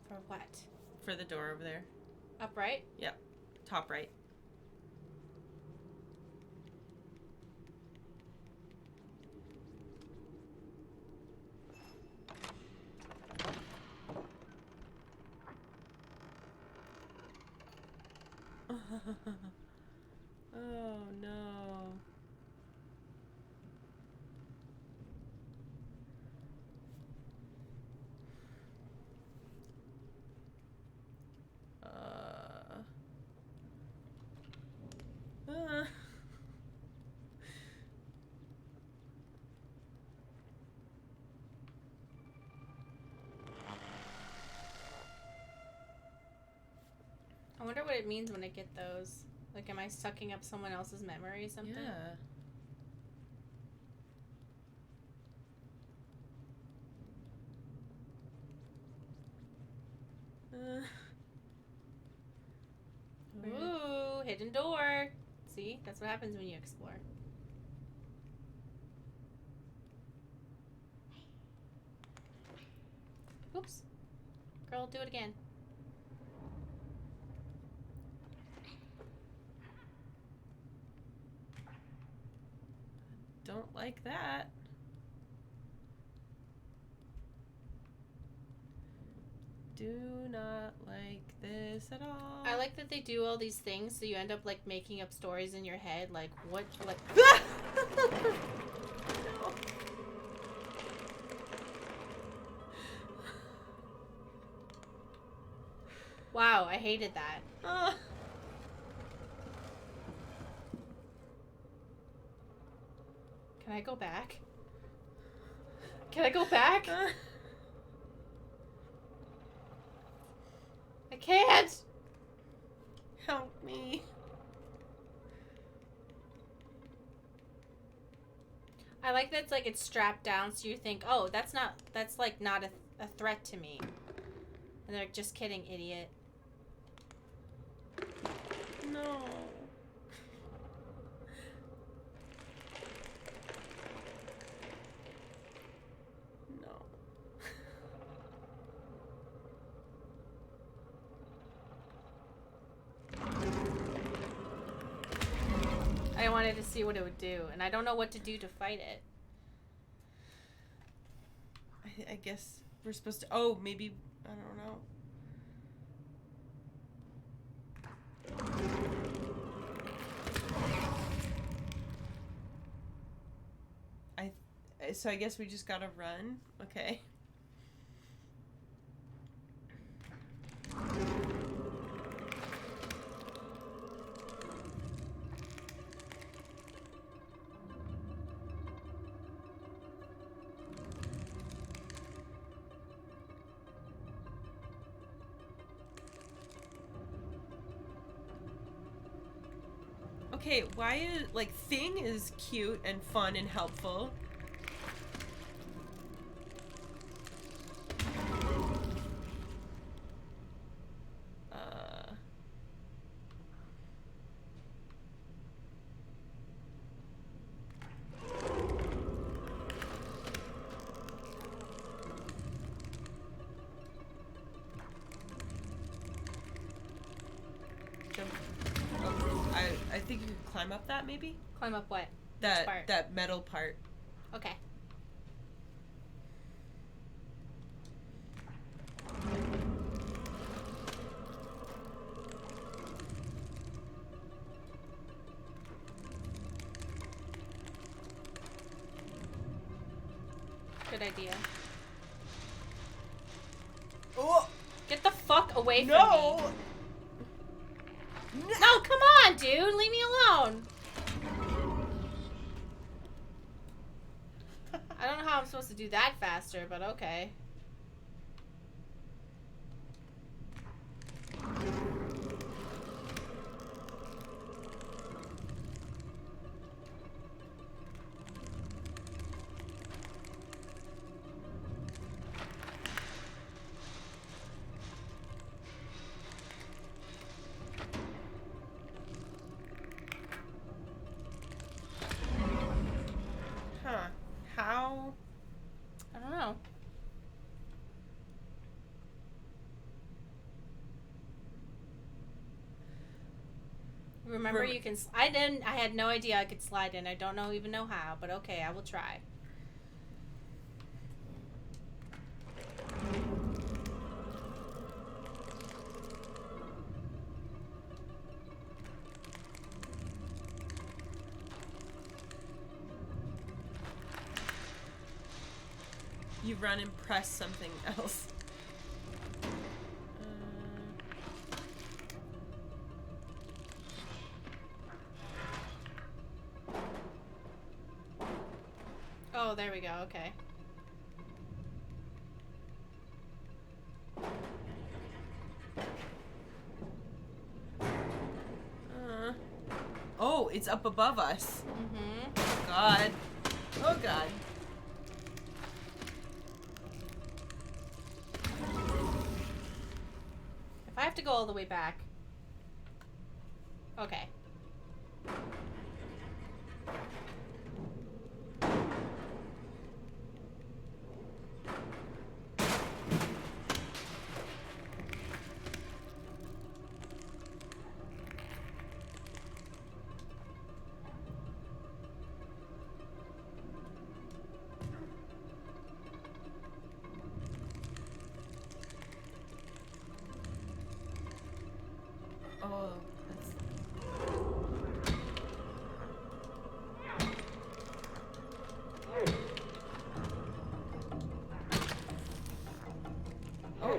For what? For the door over there. Upright? Yep. Top right. Oh no. wonder what it means when I get those. Like, am I sucking up someone else's memory or something? Yeah. Ooh, hidden door. See? That's what happens when you explore. Oops. Girl, do it again. Don't like that. Do not like this at all. I like that they do all these things, so you end up like making up stories in your head, like what, like. No. Wow, I hated that. Can I go back? Can I go back? I can't. Help me. I like that it's like it's strapped down, so you think, oh, that's like not a threat to me. And they're like, just kidding, idiot. No. No. I wanted to see what it would do, and I don't know what to do to fight it. I guess we're supposed to. Oh, maybe. I don't know. So I guess we just gotta run. Okay. Okay, why is like Thing is cute and fun and helpful. I think you could climb up that maybe? Climb up what? That part? that metal part. Okay. Good idea. Oh! Get the fuck away from No! me. No, come on, dude. Leave me alone. I don't know how I'm supposed to do that faster, but okay. Huh. How? I don't know. Remember, you can. I had no idea I could slide in. I don't even know how, but okay, I will try. You run and press something else. Oh, there we go. Okay. Oh, it's up above us. Mm-hmm. God. Oh, God. If I have to go all the way back. Okay. Oh, that's... Oh.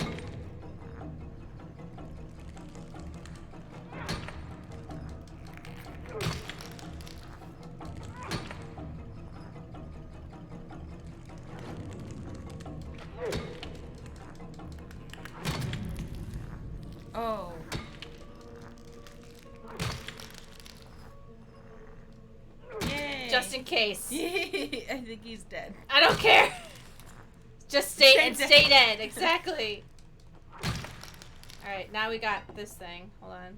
Oh. Yay. Just in case. I think he's dead. I don't care. Just stay Stay and dead. stay dead. Exactly. All right, now we got this thing. Hold on.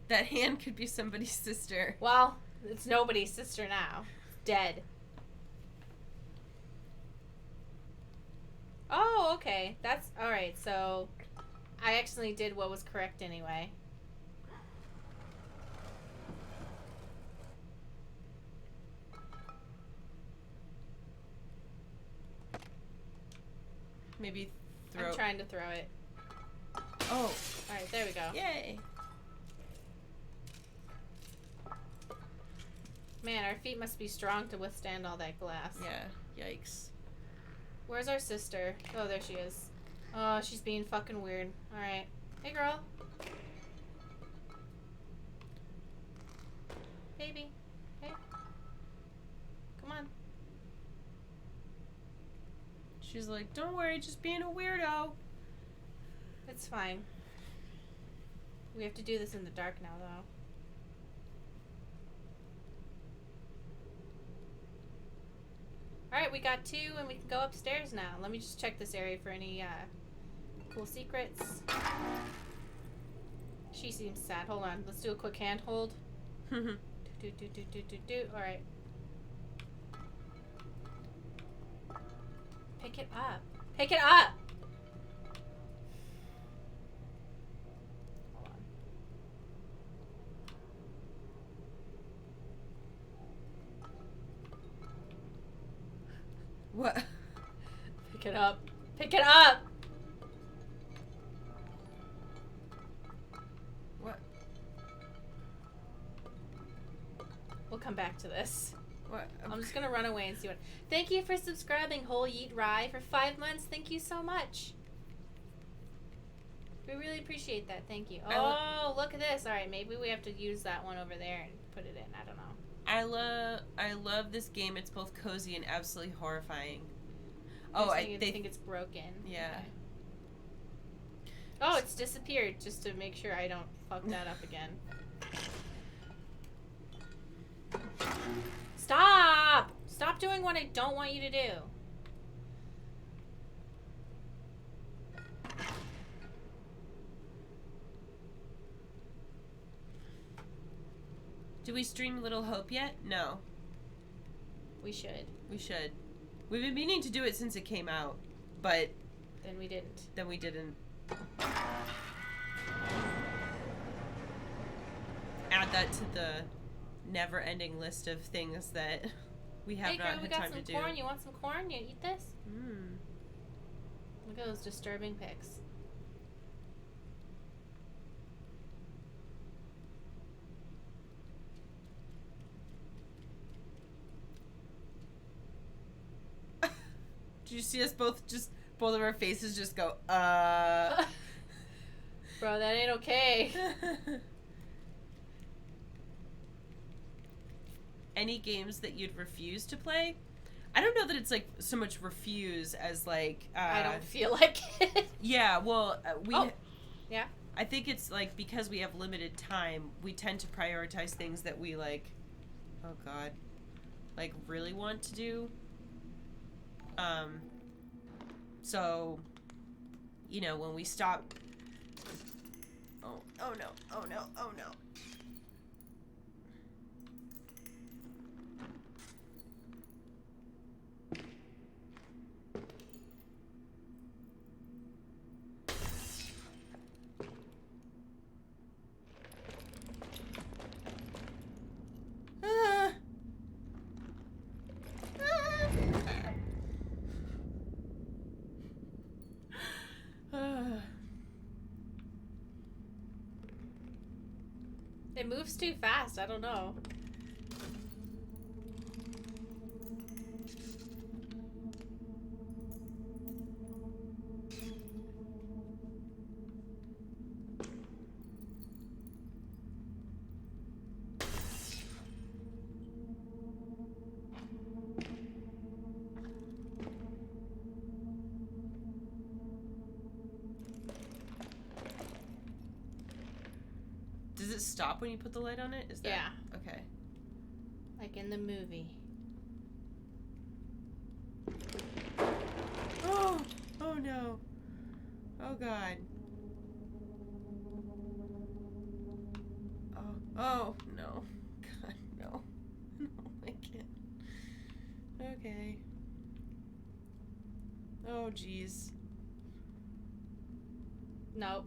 That hand could be somebody's sister. Well, it's nobody's sister now. It's dead. Oh, okay. That's all right. So, I actually did what was correct anyway. Maybe throw... I'm trying to throw it. Oh. All right, there we go. Yay. Man, our feet must be strong to withstand all that glass. Yeah. Yikes. Where's our sister? Oh, there she is. Oh, she's being fucking weird. All right. Hey, girl. Baby. Hey. Come on. She's like, don't worry, just being a weirdo. It's fine. We have to do this in the dark now, though. Alright, we got 2 and we can go upstairs now. Let me just check this area for any cool secrets. She seems sad. Hold on. Let's do a quick handhold. Do. Alright. Pick it up. Pick it up! Hold on. What? Pick it up. Pick it up! What? We'll come back to this. What? I'm just gonna run away and see what. Thank you for subscribing, Whole Yeet Rye, for 5 months. Thank you so much. We really appreciate that. Thank you. Oh, look at this. All right, maybe we have to use that one over there and put it in. I don't know. I love this game. It's both cozy and absolutely horrifying. Oh, They think it's broken. Yeah. Okay. Oh, it's disappeared. Just to make sure I don't fuck that up again. Stop! Stop doing what I don't want you to do. Do we stream Little Hope yet? No. We should. We should. We've been meaning to do it since it came out, but Then we didn't. then we didn't. Add that to the never-ending list of things that we have Hey, not girl, we had got time some to corn. do. You want some corn? You eat this? Mm. Look at those disturbing pics. Did you see us both of our faces just go, Bro, that ain't okay. Any games that you'd refuse to play? I don't know that it's like so much refuse as like I don't feel like it. Yeah, well, Yeah. I think it's like because we have limited time, we tend to prioritize things that we like, oh god, like really want to do. So, you know, when we stop. Oh no, oh no, oh no. It moves too fast. I don't know. Does it stop when you put the light on it? Is that Yeah. okay? Like in the movie. Oh, oh no. Oh god. Oh no. God, no. Oh my god. Okay. Oh jeez. Nope.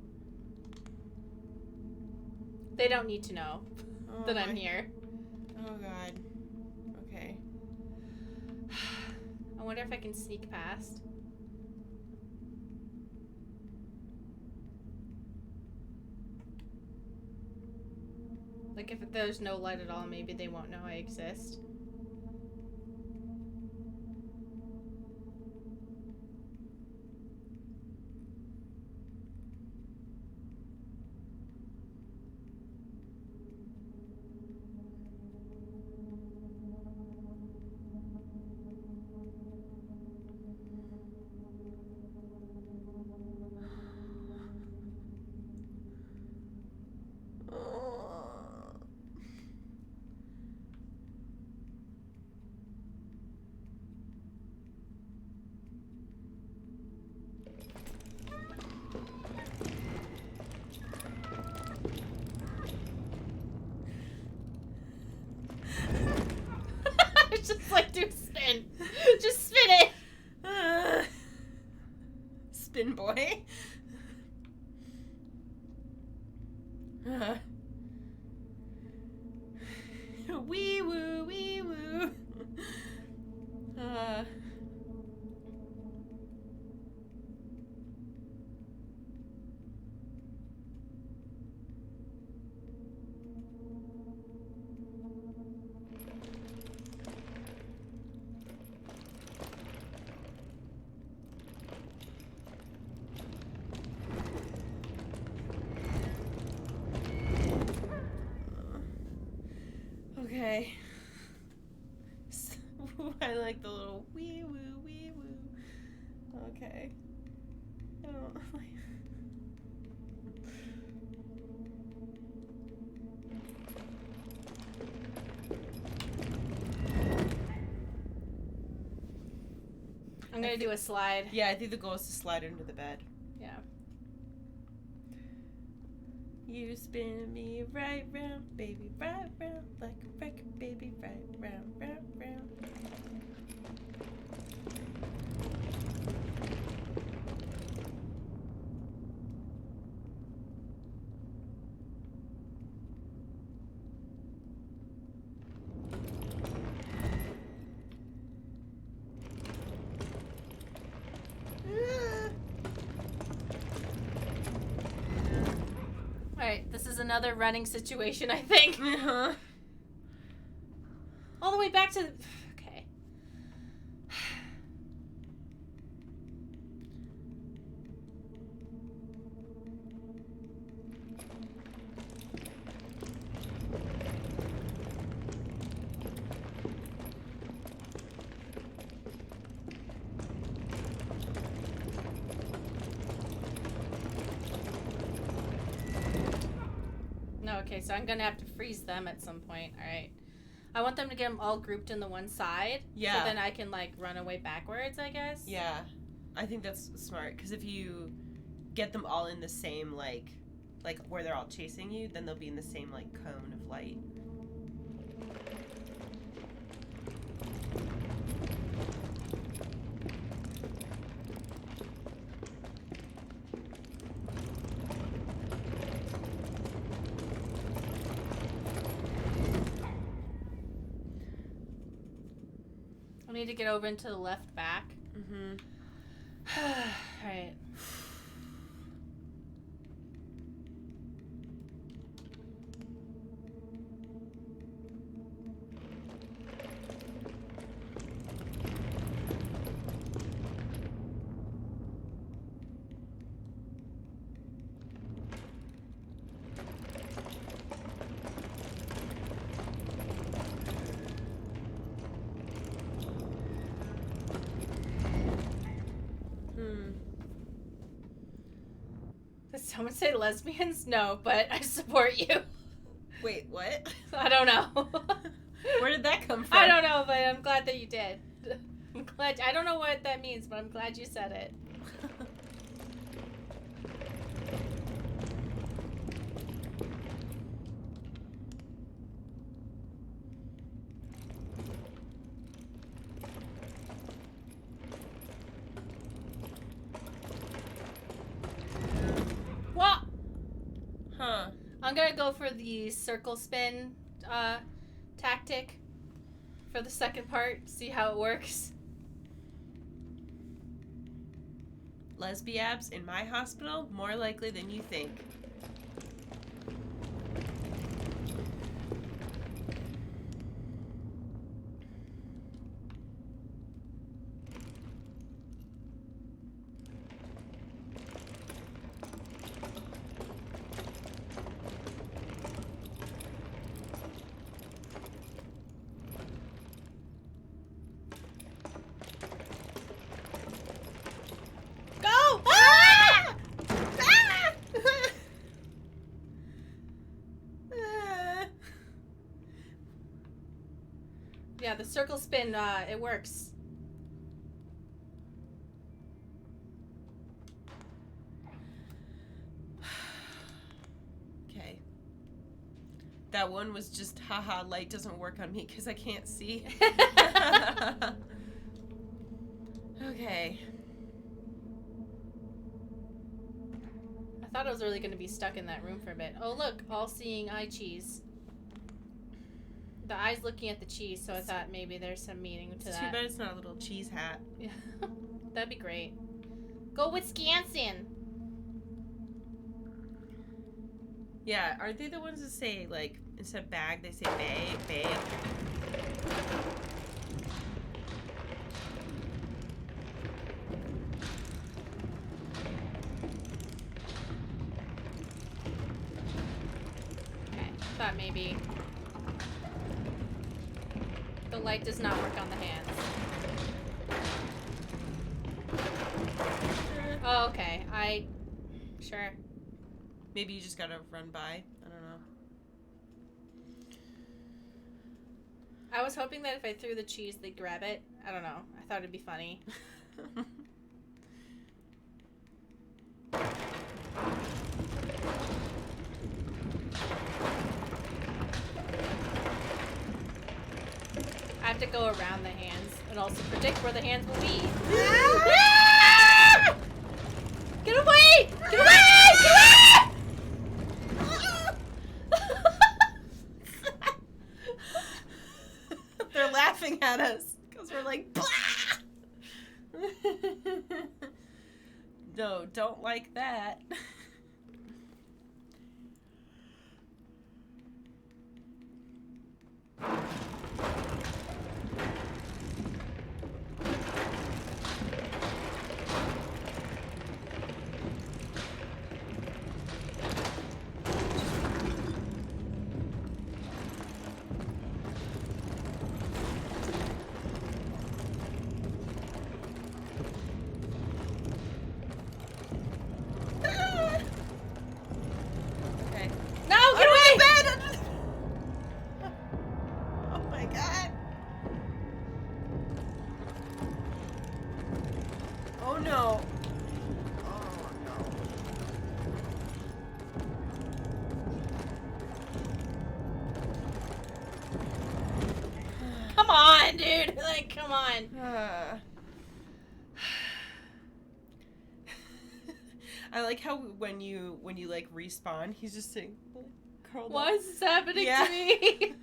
They don't need to know Oh, that I'm here. Oh god. Okay. I wonder if I can sneak past. Like if there's no light at all, maybe they won't know I exist. Just like do spin. Just spin it. Spin boy. Wee woo, wee woo. Okay. I like the little wee woo, wee woo. Okay. I don't like. I'm gonna do a slide. Yeah, I think the goal is to slide under the bed. Yeah. You spin me right round, baby, right round, like a record, baby, right round, round, round. Alright, this is another running situation, I think. Uh-huh. All the way back to... Okay. Okay, so I'm gonna have to freeze them at some point. All right. I want them to get them all grouped in the one side. Yeah. So then I can like run away backwards, I guess. Yeah, I think that's smart because if you get them all in the same like where they're all chasing you, then they'll be in the same like cone of light. I need to get over into the left back. Mm-hmm. Alright. Did someone say lesbians? No, but I support you. Wait, what? I don't know. Where did that come from? I don't know, but I'm glad that you did. I'm glad. I don't know what that means, but I'm glad you said it. What? Huh. I'm gonna go for the circle spin tactic for the second part. See how it works. Lesbiabs in my hospital? More likely than you think. Go! Ah! Yeah, the circle spin, it works. Okay. That one was just, haha, light doesn't work on me because I can't see. Okay. I thought I was really going to be stuck in that room for a bit. Oh, look, all-seeing eye cheese. The eye's looking at the cheese, so I thought maybe there's some meaning to It's that. too bad it's not a little cheese hat. Yeah. That'd be great. Go Wisconsin! Yeah, aren't they the ones that say, like, instead of bag, they say bag? Okay, thought maybe... The light does not work on the hands. Oh, okay. Sure. Maybe you just gotta run by. I don't know. I was hoping that if I threw the cheese, they'd grab it. I don't know. I thought it'd be funny. I have to go around the hands and also predict where the hands will be. Ah! Get away! Get away! Get away! They're laughing at us because we're like, blah! No, don't like that. Like, come on. I like how when you like respawn, he's just sitting like, curled Why up. is this happening Yeah. to me?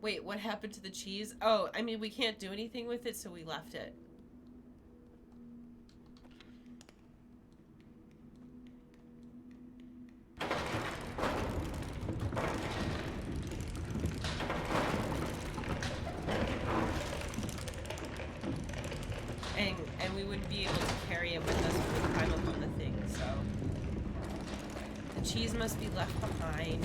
Wait, what happened to the cheese? Oh, I mean, we can't do anything with it, so we left it. And we wouldn't be able to carry him with us when we climb up on the thing, so... The cheese must be left behind.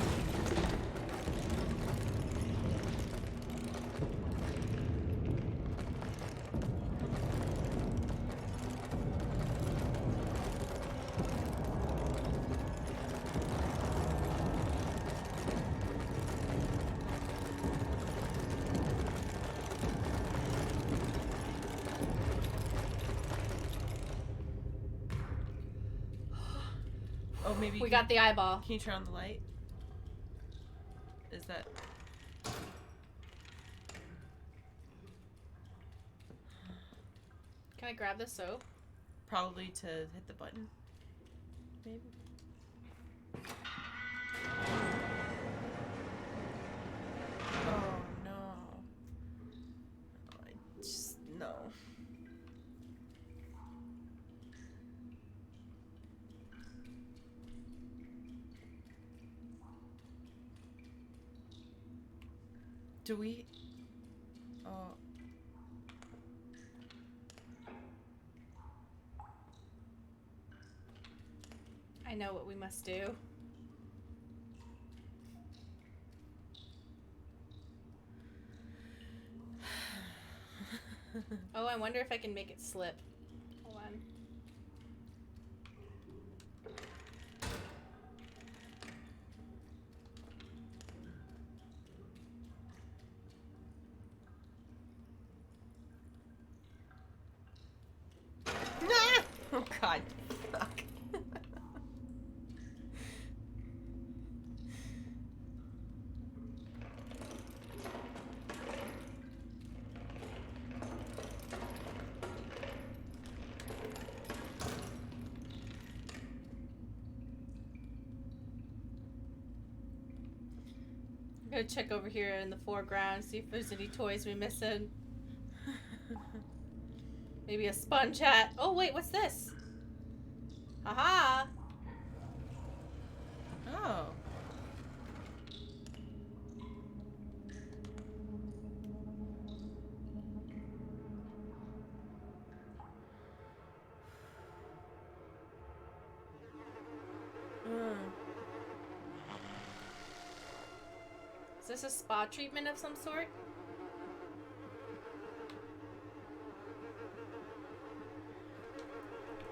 Oh, maybe We got the eyeball. Can you turn on the light? Is that... Can I grab the soap? Probably to hit the button. Maybe. Oh no. I just... no. Do we... Oh... I know what we must do. Oh, I wonder if I can make it slip. Hold on. Oh god. Fuck. I'm gonna check over here in the foreground, see if there's any toys we missing. Maybe a sponge hat. Oh wait, what's this? Haha! Oh. Is this a spa treatment of some sort?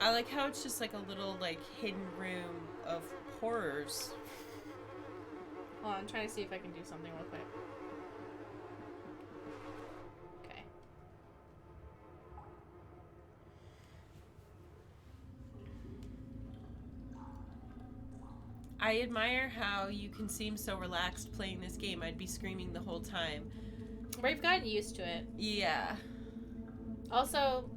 I like how it's just like a little like hidden room of horrors. Hold on, I'm trying to see if I can do something real quick. Okay. I admire how you can seem so relaxed playing this game. I'd be screaming the whole time. We've gotten used to it. Yeah. Also,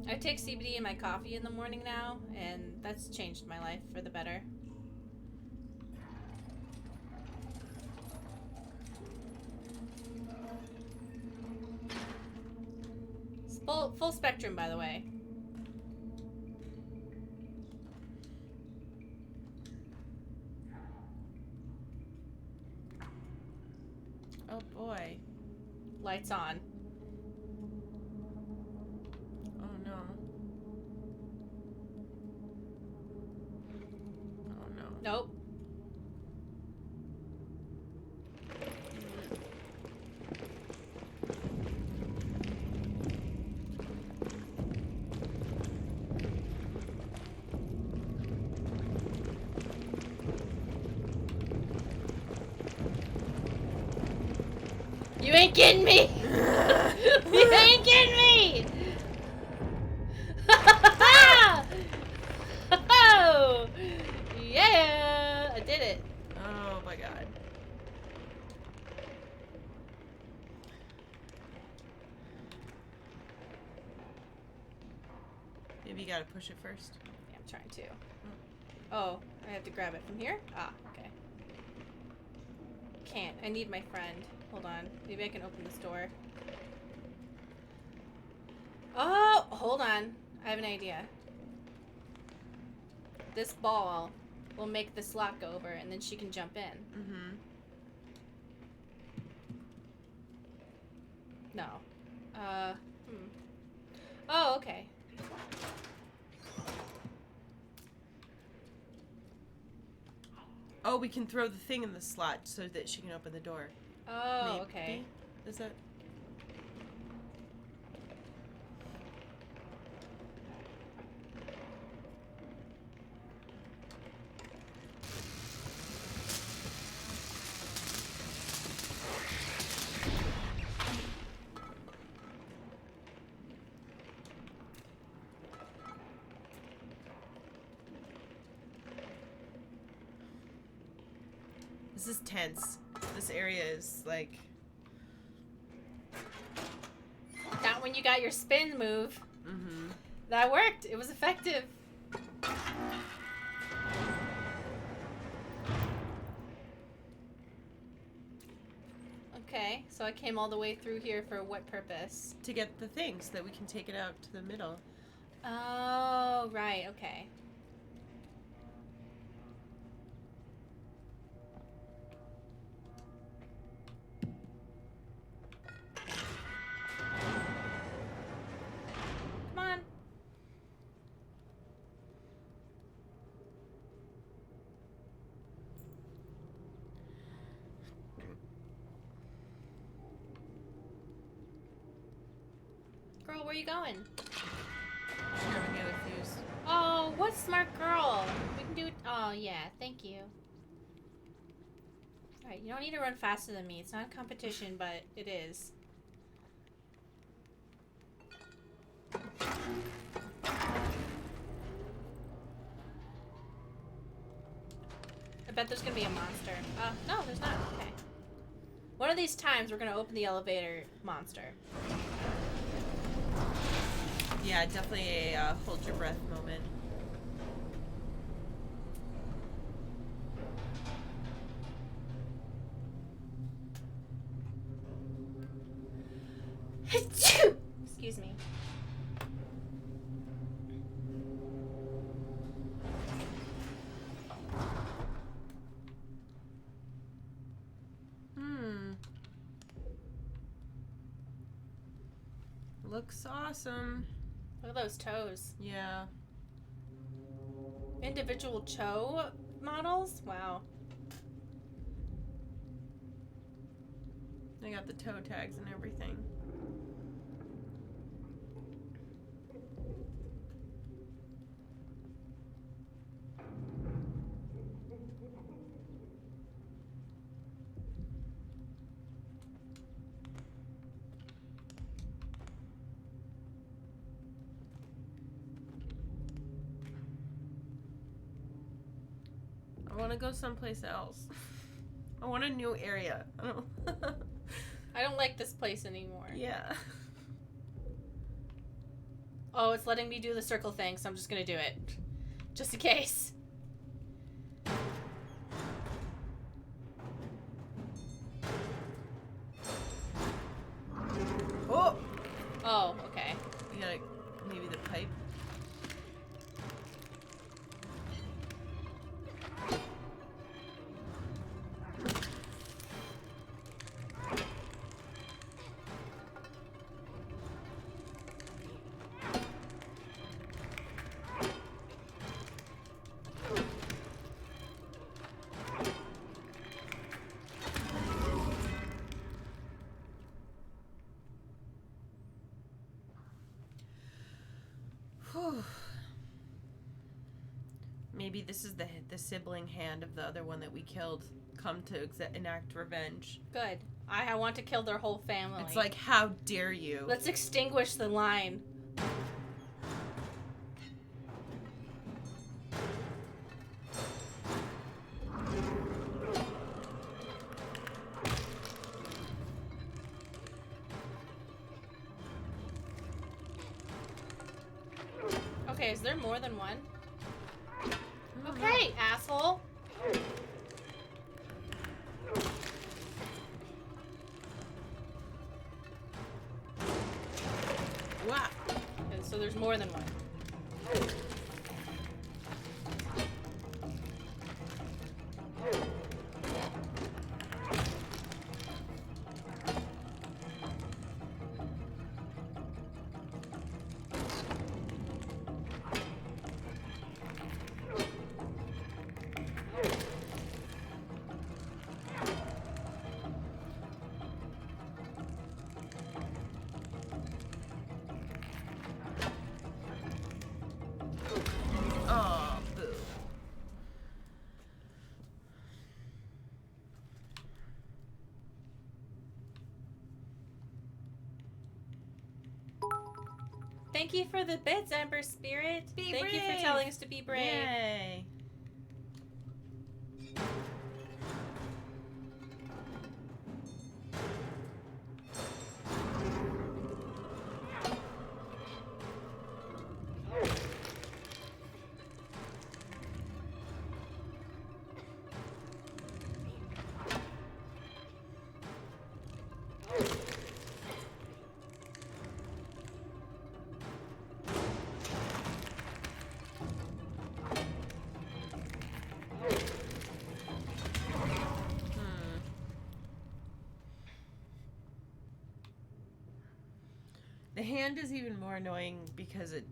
I take CBD in my coffee in the morning now, and that's changed my life for the better. It's full spectrum, by the way. Oh boy. Lights on. Oh no. Oh no. Nope. ain't getting me! You ain't getting me! Oh! Yeah! I did it. Oh my god. Maybe you gotta push it first. Yeah, I'm trying to. Oh, I have to grab it from here? Ah, okay. Can't. I need my friend. Hold on. Maybe I can open this door. Oh, hold on. I have an idea. This ball will make this lock go over, and then she can jump in. Mm-hmm. No. Oh, okay. Oh, we can throw the thing in the slot so that she can open the door. Oh, Maybe? okay. Is that... This is tense. This area is like... Not when you got your spin move. Mm-hmm. That worked. It was effective. Okay, so I came all the way through here for what purpose? To get the thing so that we can take it out to the middle. Oh, right, okay. Come on. Girl, where you going? Grabbing the other fuse. Oh, what smart girl. We can do it. Oh, yeah, thank you. Alright, you don't need to run faster than me. It's not a competition, but it is. I bet there's gonna be a monster. No, there's not. Okay. One of these times, we're gonna open the elevator monster. Yeah, definitely a hold your breath moment. Excuse me. Looks awesome. Look at those toes. Yeah. Individual Cho models? Wow. They got the toe tags and everything. I want to go someplace else. I want a new area. I don't. I don't like this place anymore. Yeah. Oh, it's letting me do the circle thing, so I'm just gonna do it. Just in case. Oh! Oh, okay. You gotta, maybe the pipe. Maybe this is the sibling hand of the other one that we killed come to enact revenge. Good. I want to kill their whole family. It's like, how dare you? Let's extinguish the line. Okay, is there more than one? Okay, asshole. Wow. Okay, so there's more than one. Oh, boo. Thank you for the bits, Ember Spirit. Be Thank you for brave. telling us to be brave. Yay. The hand is even more annoying because it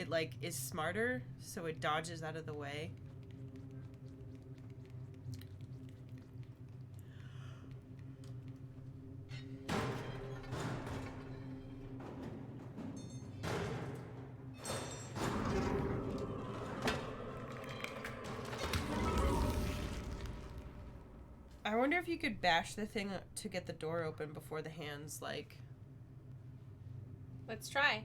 like is smarter, so it dodges out of the way. I wonder if you could bash the thing to get the door open before the hands, like... Let's try.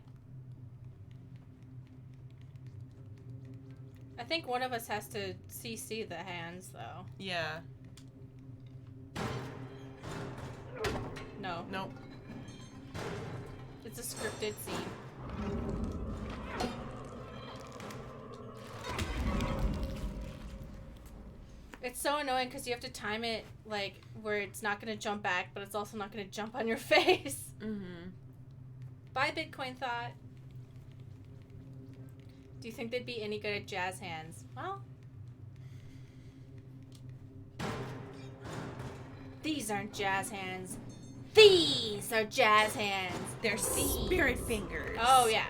I think one of us has to CC the hands, though. Yeah. No. Nope. It's a scripted scene. It's so annoying because you have to time it, like, where it's not going to jump back, but it's also not going to jump on your face. Mm-hmm. Bye, Bitcoin Thought. Do you think they'd be any good at jazz hands? Well, these aren't jazz hands. These are jazz hands. They're spirit fingers. Oh, yeah.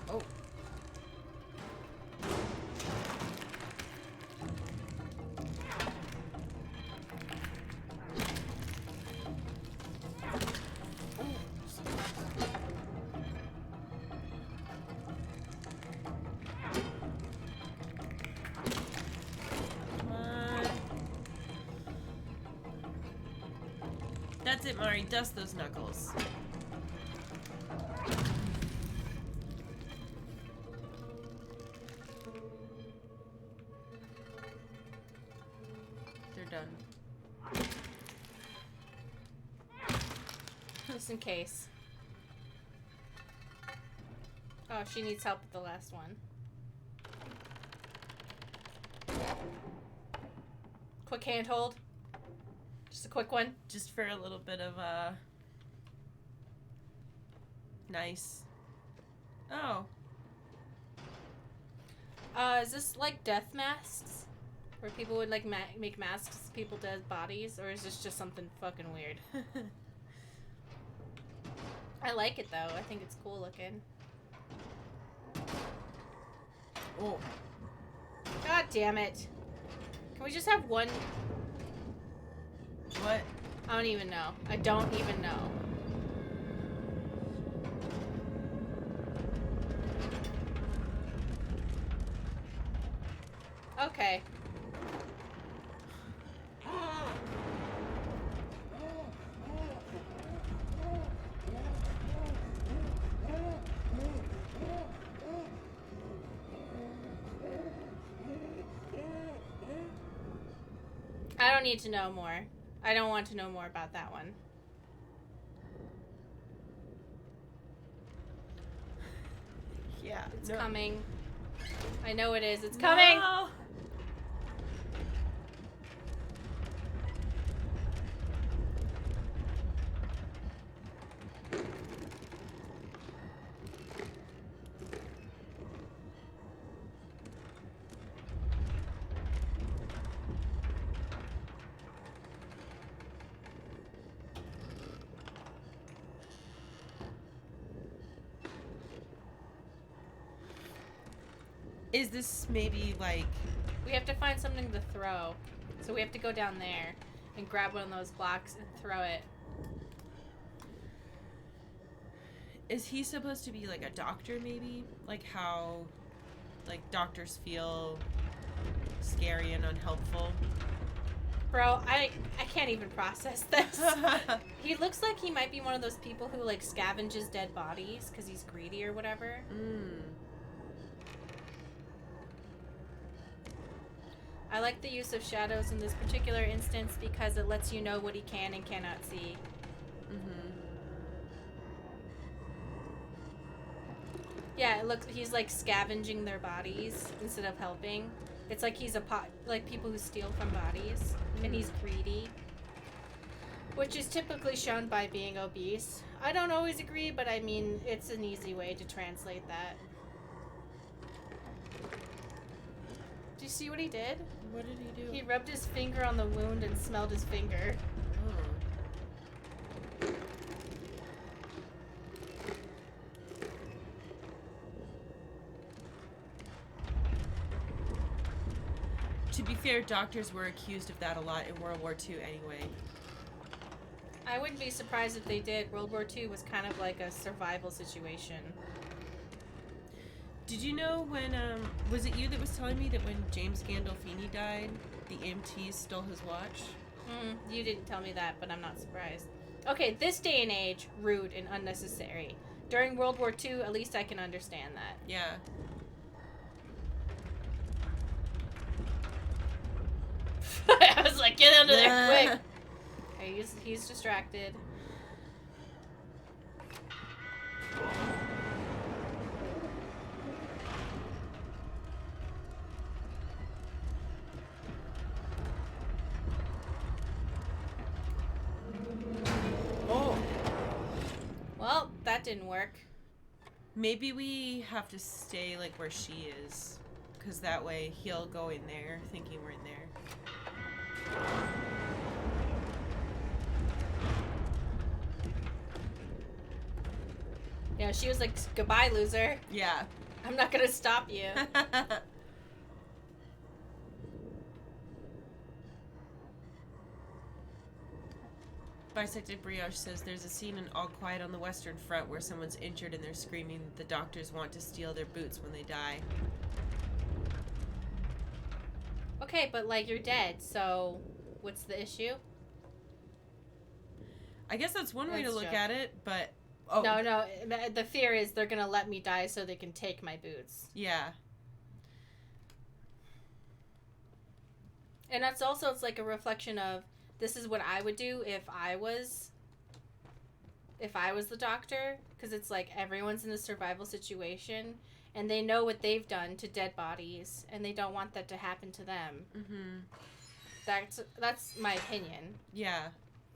Oh. Come on. That's it, Mari. Dust those knuckles. They're done. Just in case. Oh, she needs help with the last one. Quick handhold. Just a quick one. Just for a little bit of nice. Oh. Is this like death masks? Where people would like make masks of people dead bodies? Or is this just something fucking weird? I like it though. I think it's cool looking. Oh. God damn it. Can we just have one? What? I don't even know. I don't even know. Okay. I don't need to know more. I don't want to know more about that one. Yeah. It's no. coming. I know it is. It's coming! No. Is this maybe like... We have to find something to throw. So we have to go down there and grab one of those blocks and throw it. Is he supposed to be like a doctor maybe? Like how like doctors feel scary and unhelpful? Bro, I can't even process this. He looks like he might be one of those people who like scavenges dead bodies because he's greedy or whatever. I like the use of shadows in this particular instance because it lets you know what he can and cannot see. Yeah, it looks he's like scavenging their bodies instead of helping. It's like he's like people who steal from bodies, and he's greedy, which is typically shown by being obese. I don't always agree, but I mean it's an easy way to translate that. Do you see what he did? What did he do? He rubbed his finger on the wound and smelled his finger. Oh. To be fair, doctors were accused of that a lot in World War II anyway. I wouldn't be surprised if they did. World War II was kind of like a survival situation. Did you know when, was it you that was telling me that when James Gandolfini died, the EMTs stole his watch? You didn't tell me that, but I'm not surprised. Okay, this day and age, rude and unnecessary. During World War II, at least I can understand that. Yeah. I was like, get under there quick. Okay, he's distracted. Oh. Well, that didn't work. Maybe we have to stay like where she is, because that way he'll go in there thinking we're in there. Yeah, she was like, goodbye, loser. Yeah. I'm not gonna stop you. Bisected Brioche says there's a scene in All Quiet on the Western Front where someone's injured and they're screaming the doctors want to steal their boots when they die. Okay, but like you're dead, so what's the issue? I guess that's one way to That's look joke. at it, but... Oh. No, the fear is they're gonna let me die so they can take my boots. Yeah. And that's also, it's like a reflection of, this is what I would do if I was the doctor, because it's like everyone's in a survival situation and they know what they've done to dead bodies and they don't want that to happen to them. That's my opinion. Yeah.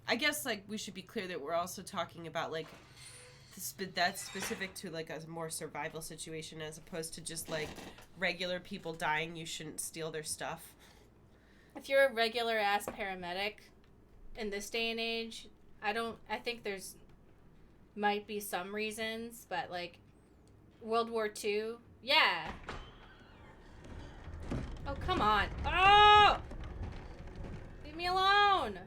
I guess like we should be clear that we're also talking about like that's specific to like a more survival situation as opposed to just like regular people dying. You shouldn't steal their stuff. If you're a regular ass paramedic in this day and age, I think there's might be some reasons, but like World War II, yeah. Oh, come on. Oh! me alone!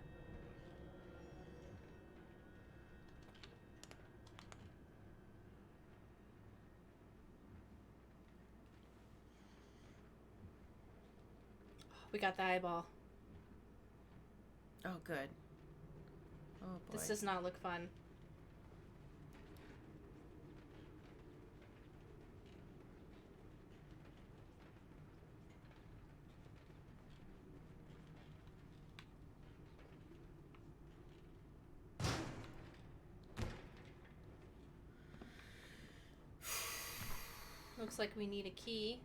We got the eyeball. Oh, good. Oh, boy. This does not look fun. Looks like we need a key.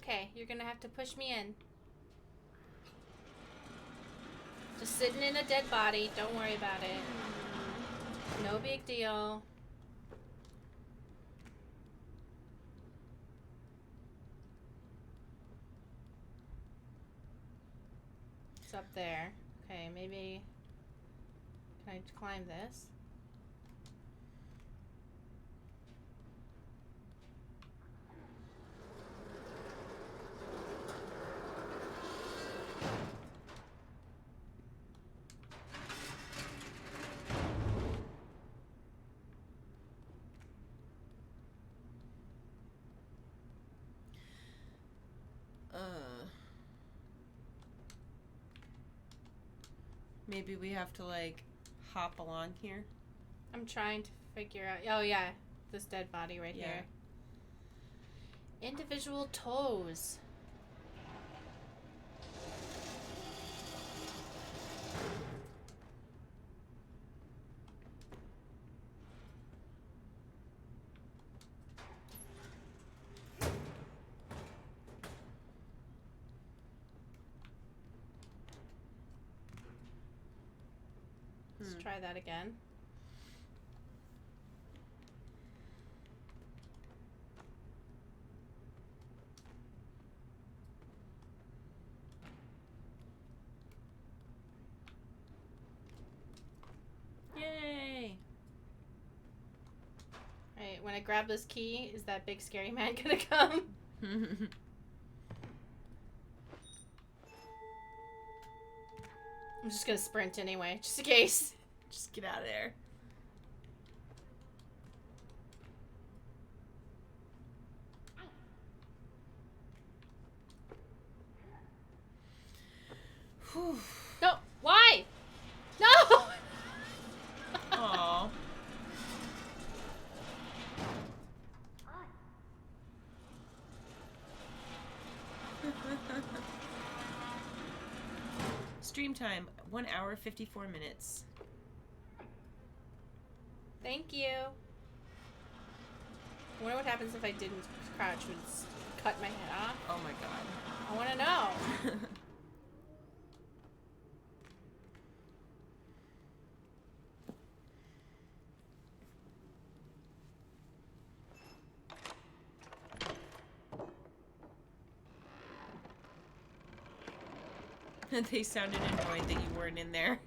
Okay, you're gonna have to push me in. Just sitting in a dead body. Don't worry about it. No big deal. It's up there. Okay, maybe... Can I climb this? Maybe we have to, like, hop along here. I'm trying to figure out... Oh, yeah. This dead body right here. Individual toes. Let's try that again. Yay! Alright, when I grab this key, is that big scary man gonna come? I'm just gonna sprint anyway, just in case. Just get out of there. Whew. No! Why? No! Aww. Stream time, 1 hour, 54 minutes. Thank you. I wonder what happens if I didn't crouch. Would it cut my head off? Oh my god. I want to know. They sounded annoyed that you weren't in there.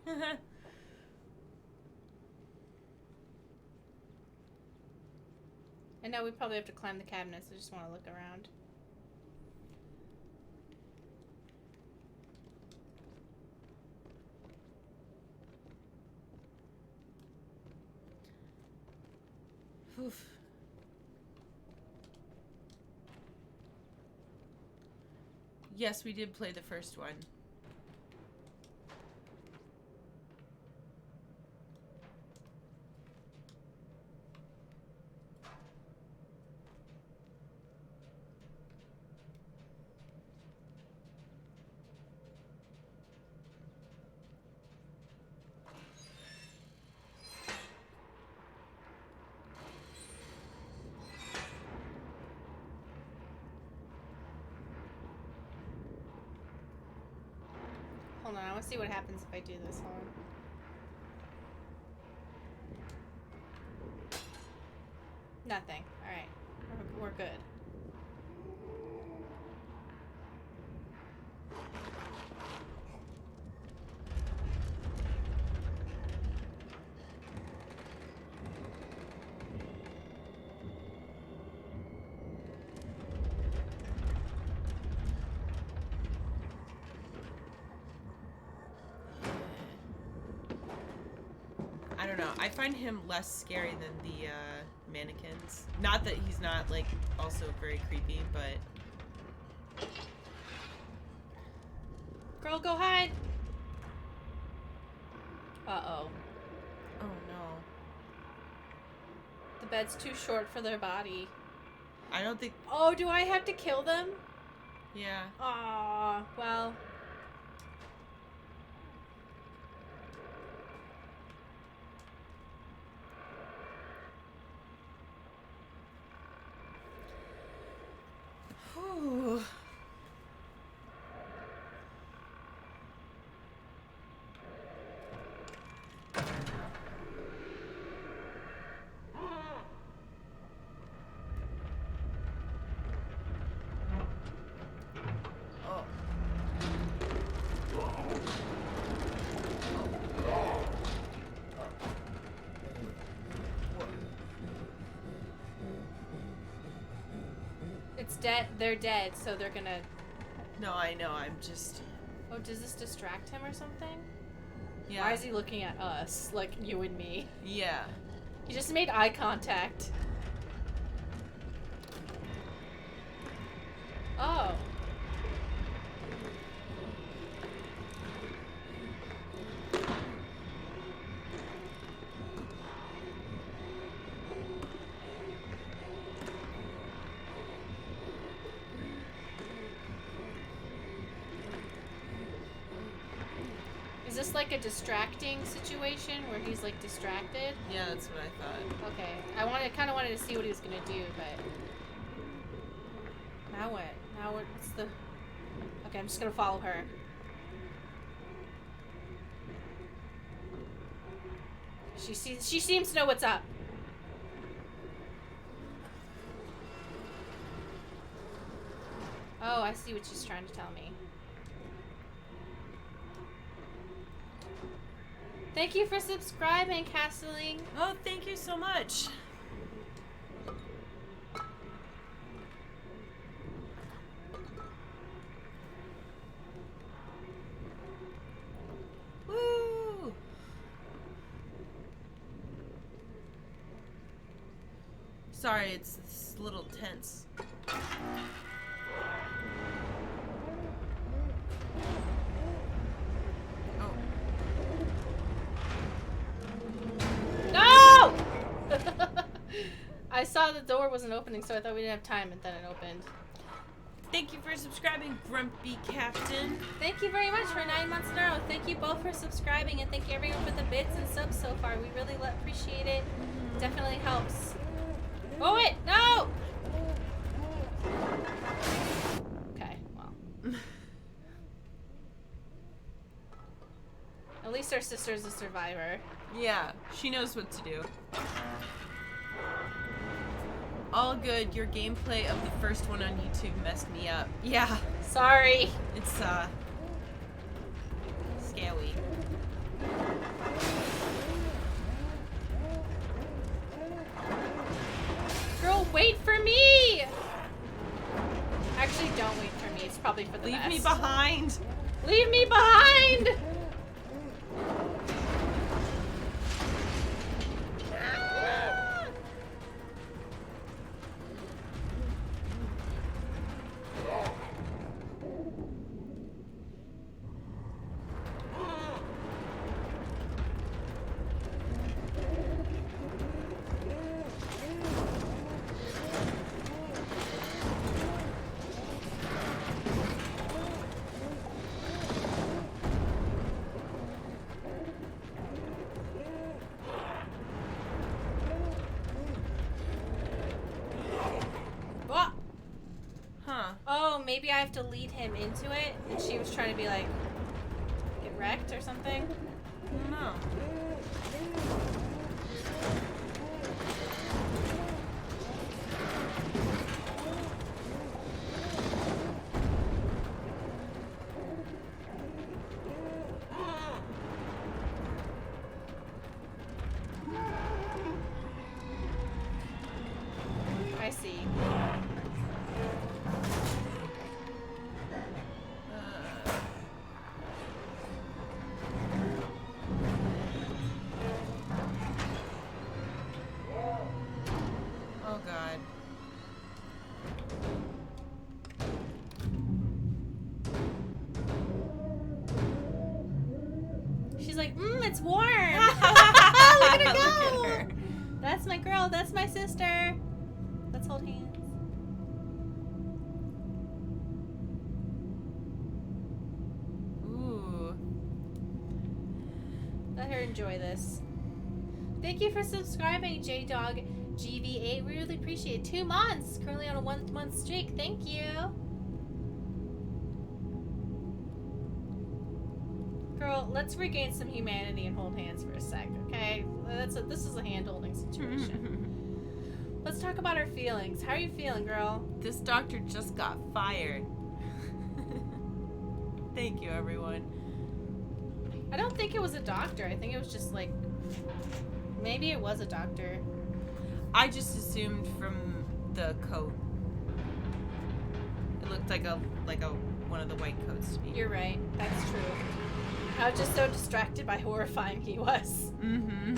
I know we probably have to climb the cabinets. I just want to look around. Oof. Yes, we did play the first one. Hold on, I want to see what happens if I do this. Hold on. Nothing. All right. We're good. I don't know. I find him less scary than the mannequins. Not that he's not, like, also very creepy, but... Girl, go hide! Uh-oh. Oh, no. The bed's too short for their body. I don't think... Oh, do I have to kill them? Yeah. Aw, well... Whew. Oh. It's dead. They're dead, so they're gonna... No, I know. I'm just... Oh, does this distract him or something? Yeah. Why is he looking at us, like you and me? Yeah. He just made eye contact. Oh. Is this like a distracting situation where he's like distracted? Yeah, that's what I thought. Okay, kind of wanted to see what he was gonna do, but now what? Now what's the? Okay, I'm just gonna follow her. She seems to know what's up. Oh, I see what she's trying to tell me. Thank you for subscribing, Castling. Oh, thank you so much. Woo! Sorry, it's a little tense. No! I saw the door wasn't opening, so I thought we didn't have time, and then it opened. Thank you for subscribing, Grumpy Captain. Thank you very much for 9 months in a row. Thank you both for subscribing, and thank you everyone for the bits and subs so far. We really appreciate it. Definitely helps. Oh, wait! No! Okay, well. At least our sister's a survivor. Yeah, she knows what to do. All good. Your gameplay of the first one on YouTube messed me up. Yeah. Sorry. It's, scary. Girl, wait for me! Actually, don't wait for me. It's probably for the Leave best. me behind! Leave me behind! Maybe I have to lead him into it, and she was trying to be like, get wrecked or something. I don't know. She's like, it's warm. Look at her go. Look at her. That's my girl. That's my sister. Let's hold hands. Ooh. Let her enjoy this. Thank you for subscribing, JDog GV8. We really appreciate it. 2 months. Currently on a 1 month streak. Thank you. Girl, let's regain some humanity and hold hands for a sec, okay? This is a hand-holding situation. Let's talk about our feelings. How are you feeling, girl? This doctor just got fired. Thank you, everyone. I don't think it was a doctor. I think it was just like... Maybe it was a doctor. I just assumed from the coat. It looked like a one of the white coats to me. You're right. That's true. I was just so distracted by how horrifying he was. Mm-hmm.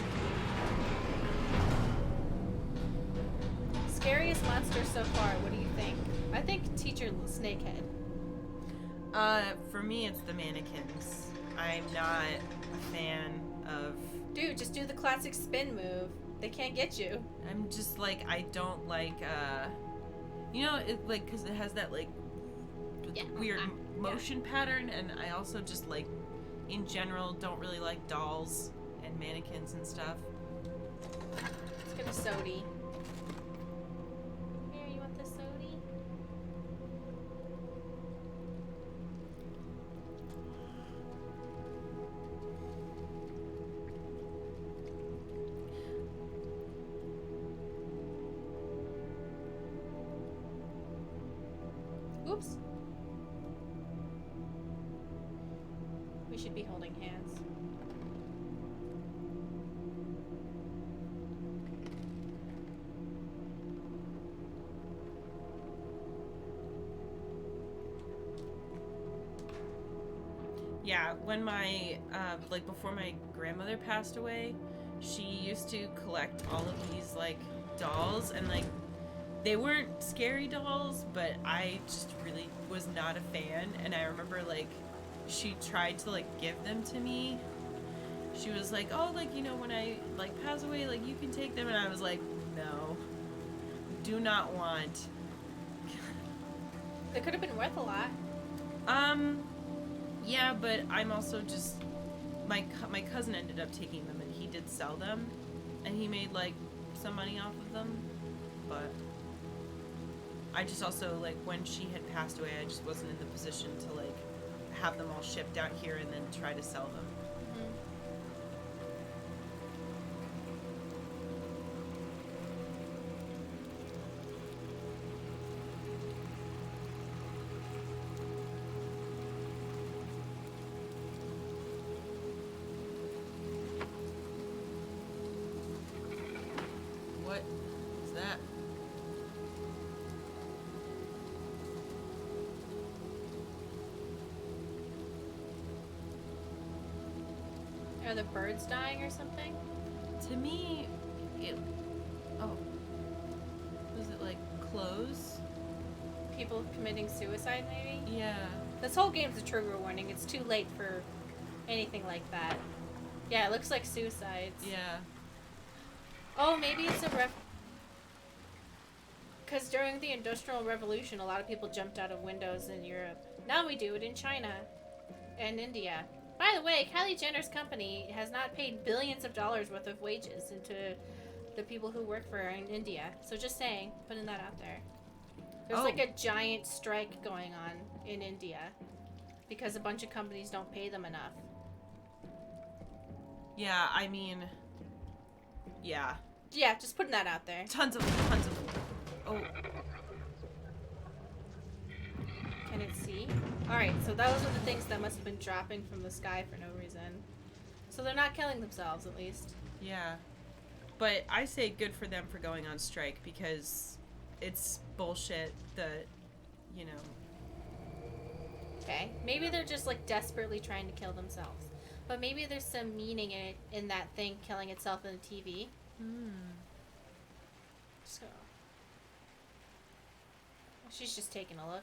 Scariest monster so far, what do you think? I think Teacher Snakehead. For me, it's the mannequins. I'm not a fan of... Dude, just do the classic spin move. They can't get you. I'm just like, I don't like, you know, it like, because it has that, like, weird motion pattern, and I also just, like, in general, don't really like dolls and mannequins and stuff. Let's get a sody. Here, you want this sody? Oops. We should be holding hands. Yeah, when my, like, before my grandmother passed away, she used to collect all of these, like, dolls, and, like, they weren't scary dolls, but I just really was not a fan, and I remember, like, she tried to, like, give them to me. She was like, oh, like, you know, when I, like, pass away, like, you can take them, and I was like, no, do not want. They could have been worth a lot. Yeah, but I'm also just, my cousin ended up taking them, and he did sell them, and he made, like, some money off of them, but I just also, like, when she had passed away, I just wasn't in the position to, like, have them all shipped out here and then try to sell them. What is that? Are the birds dying or something? To me, it... Oh. Was it, like, clothes? People committing suicide, maybe? Yeah. This whole game's a trigger warning. It's too late for anything like that. Yeah, it looks like suicides. Yeah. Oh, maybe it's a because during the Industrial Revolution, a lot of people jumped out of windows in Europe. Now we do it in China and India. By the way, Kylie Jenner's company has not paid billions of dollars worth of wages into the people who work for her in India. So just saying, putting that out there. There's like a giant strike going on in India because a bunch of companies don't pay them enough. Yeah, I mean... Yeah. Yeah, just putting that out there. Tons of... Oh. Can it see? Alright, so those are the things that must have been dropping from the sky for no reason. So they're not killing themselves, at least. Yeah. But I say good for them for going on strike, because it's bullshit that, you know... Okay. Maybe they're just, like, desperately trying to kill themselves. But maybe there's some meaning in it, in that thing killing itself in the TV. So... She's just taking a look.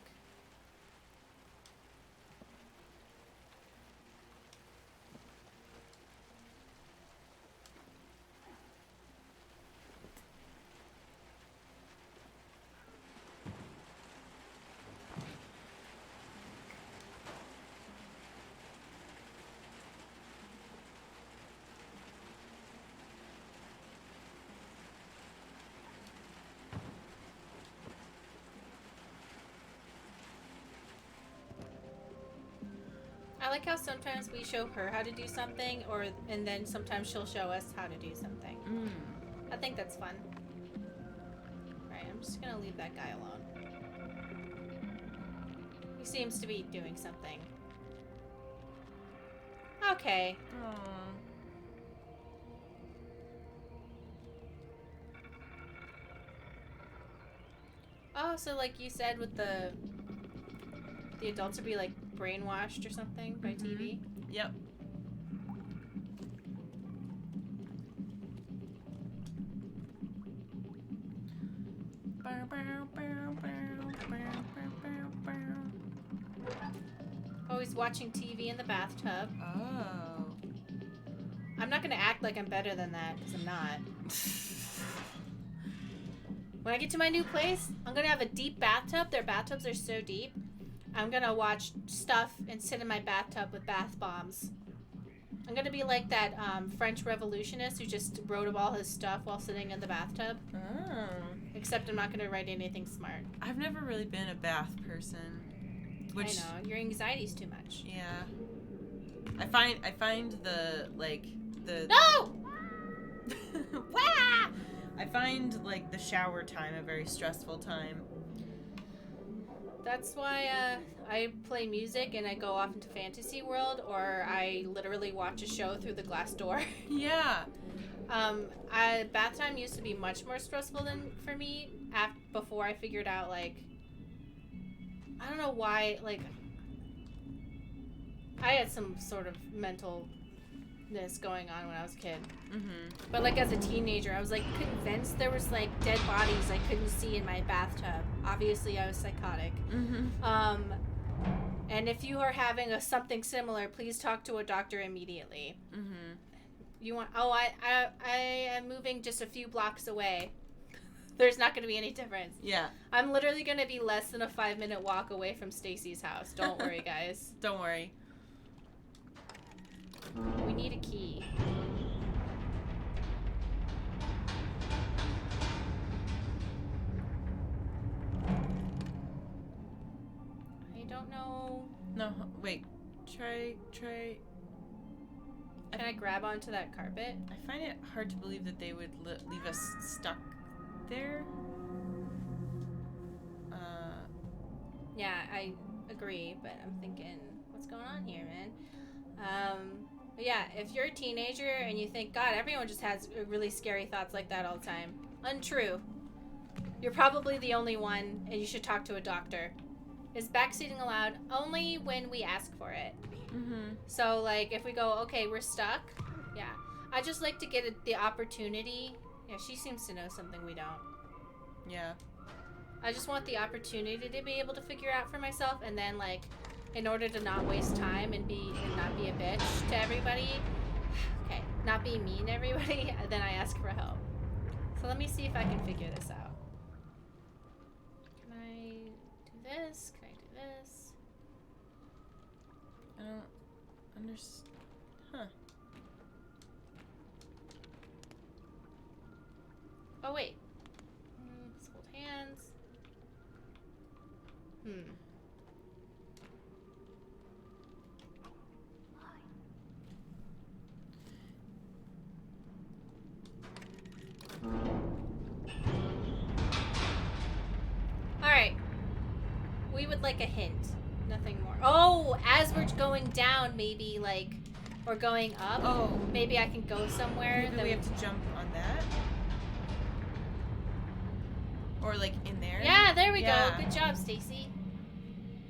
I like how sometimes we show her how to do something, and then sometimes she'll show us how to do something. I think that's fun. Alright, I'm just gonna leave that guy alone. He seems to be doing something. Okay. Aww. Oh, so like you said with the adults would be like brainwashed or something by TV? Yep. Always watching TV in the bathtub. Oh. I'm not gonna act like I'm better than that, because I'm not. When I get to my new place, I'm gonna have a deep bathtub. Their bathtubs are so deep. I'm gonna watch stuff and sit in my bathtub with bath bombs. I'm gonna be like that French revolutionist who just wrote up all his stuff while sitting in the bathtub. Oh. Except I'm not gonna write anything smart. I've never really been a bath person. Which, I know, your anxiety's too much. yeah. I find the No! Wah! I find like the shower time a very stressful time. That's why I play music and I go off into fantasy world, or I literally watch a show through the glass door. Yeah. Bath time used to be much more stressful than for me before I figured out, like, I don't know why, like, I had some sort of mentalness going on when I was a kid. But, like, as a teenager, I was, like, convinced there was, like, dead bodies I couldn't see in my bathtub. Obviously, I was psychotic. And if you are having something similar, please talk to a doctor immediately. You want... Oh, I am moving just a few blocks away. There's not going to be any difference. Yeah. I'm literally going to be less than a 5-minute walk away from Stacy's house. Don't worry, guys. Don't worry. We need a key. I don't know. No, wait. Try. Can I grab onto that carpet? I find it hard to believe that they would leave us stuck there. Yeah, I agree, but I'm thinking, what's going on here, man? But yeah, if you're a teenager and you think, God, everyone just has really scary thoughts like that all the time. Untrue. You're probably the only one, and you should talk to a doctor. Is backseating allowed? Only when we ask for it. So, like, if we go, okay, we're stuck, yeah. I just like to get the opportunity. Yeah, she seems to know something we don't. Yeah. I just want the opportunity to be able to figure out for myself, and then, like, in order to not waste time and not be a bitch to everybody, okay, not be mean to everybody, then I ask for help. So let me see if I can figure this out. Can I do this? Can I do this? I don't understand. Huh. Oh, wait. Let's hold hands. Alright. We would like a hint. Nothing more. Oh, as we're going down, maybe, like, or going up. Oh. Maybe I can go somewhere. Maybe we have to jump on that? Or, like, in there? Yeah, there we go. Good job, Stacy.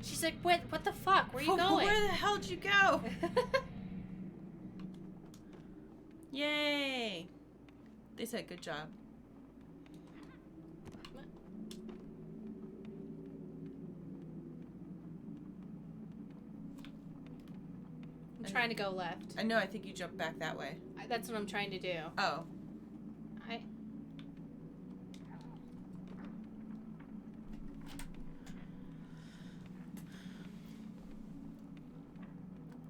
She's like, what the fuck? Where are you going? Where the hell did you go? Yay. They said good job. I'm trying to go left. I know, I think you jumped back that way. That's what I'm trying to do. Oh.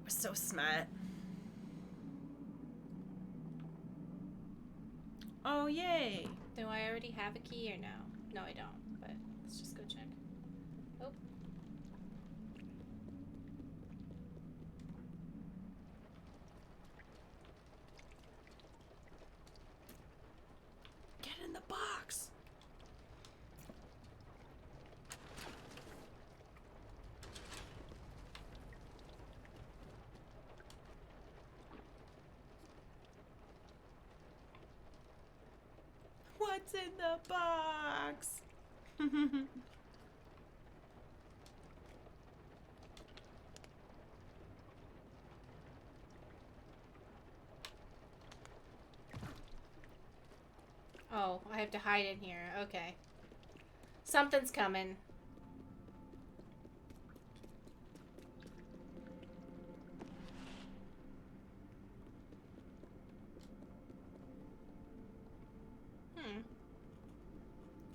We're so smart. Oh, yay. Do I already have a key or no? No, I don't, but let's just go check. Oh. What's in the box? Oh, I have to hide in here. Okay. Something's coming.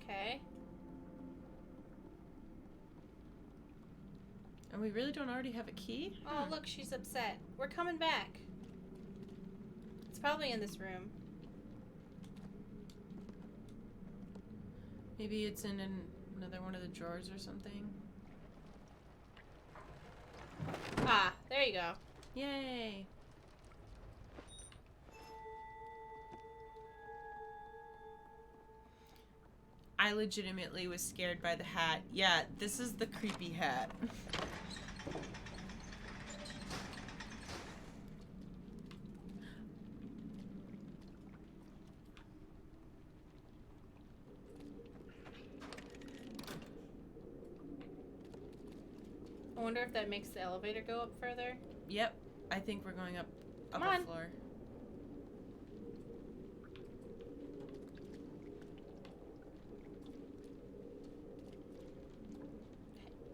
Okay. And we really don't already have a key? Oh, look, she's upset. We're coming back. It's probably in this room. Maybe it's in another one of the drawers or something. Ah, there you go. Yay! I legitimately was scared by the hat. Yeah, this is the creepy hat. I wonder if that makes the elevator go up further. Yep, I think we're going up Come a on. floor.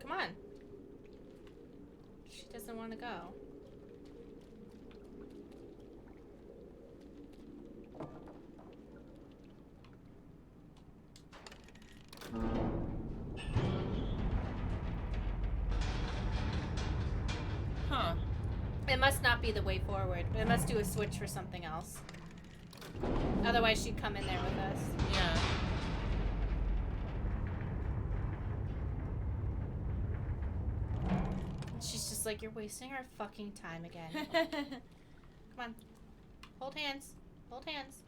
Come on. She doesn't want to go. Huh. It must not be the way forward. It must do a switch for something else. Otherwise, she'd come in there with us. Yeah. She's just like, you're wasting our fucking time again. Come on. Hold hands. Hold hands.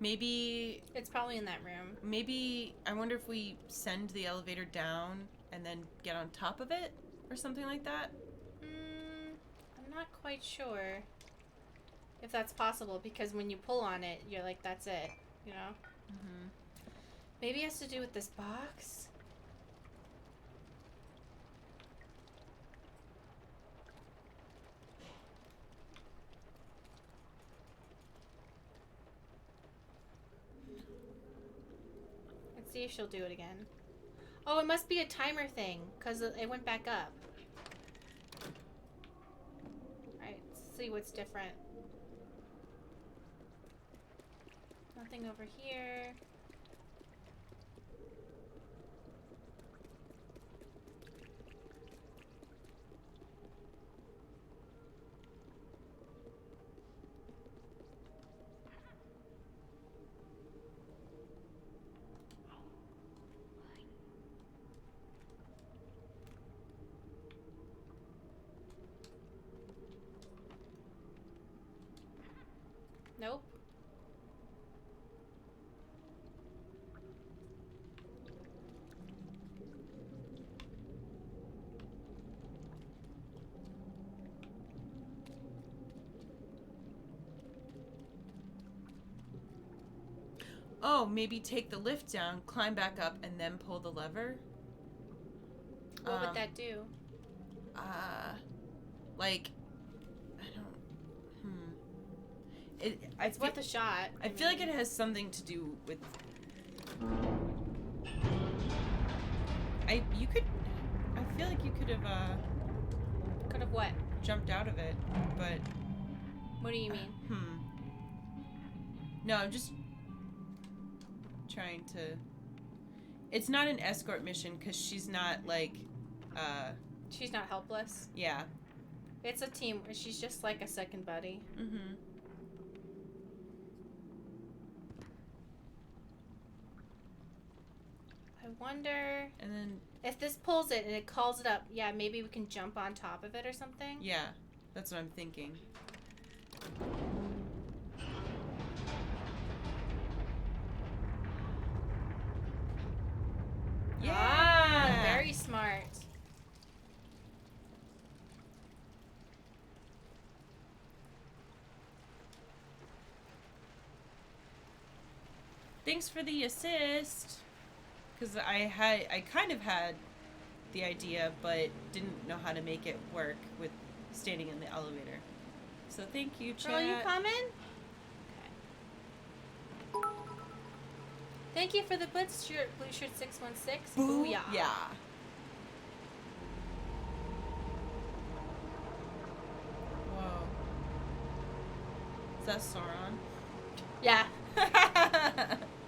Maybe, It's probably in that room. I wonder if we send the elevator down and then get on top of it or something like that. I'm not quite sure if that's possible because when you pull on it, you're like, that's it, you know? Mm-hmm. Maybe it has to do with this box? Let's see if she'll do it again. Oh, it must be a timer thing because it went back up. Alright, let's see what's different. Nothing over here. Nope. Oh, maybe take the lift down, climb back up, and then pull the lever? What would that do? Like, I don't... It's worth a shot. I feel like it has something to do with... I feel like you could have, Could have what? jumped out of it, but... What do you mean? No, I'm just trying to... It's not an escort mission, because she's not, like, She's not helpless. yeah. It's a team. She's just like a second buddy. Mm-hmm. I wonder And then, if this pulls it and it calls it up. Yeah, maybe we can jump on top of it or something. yeah, that's what I'm thinking. Ah, very smart. Thanks for the assist. Because I kind of had the idea, but didn't know how to make it work with standing in the elevator. So thank you, chat. Girl, you coming? Okay. Thank you for the blitz shirt, blue shirt 616. Booyah. Yeah. Whoa. Is that Sauron? Yeah.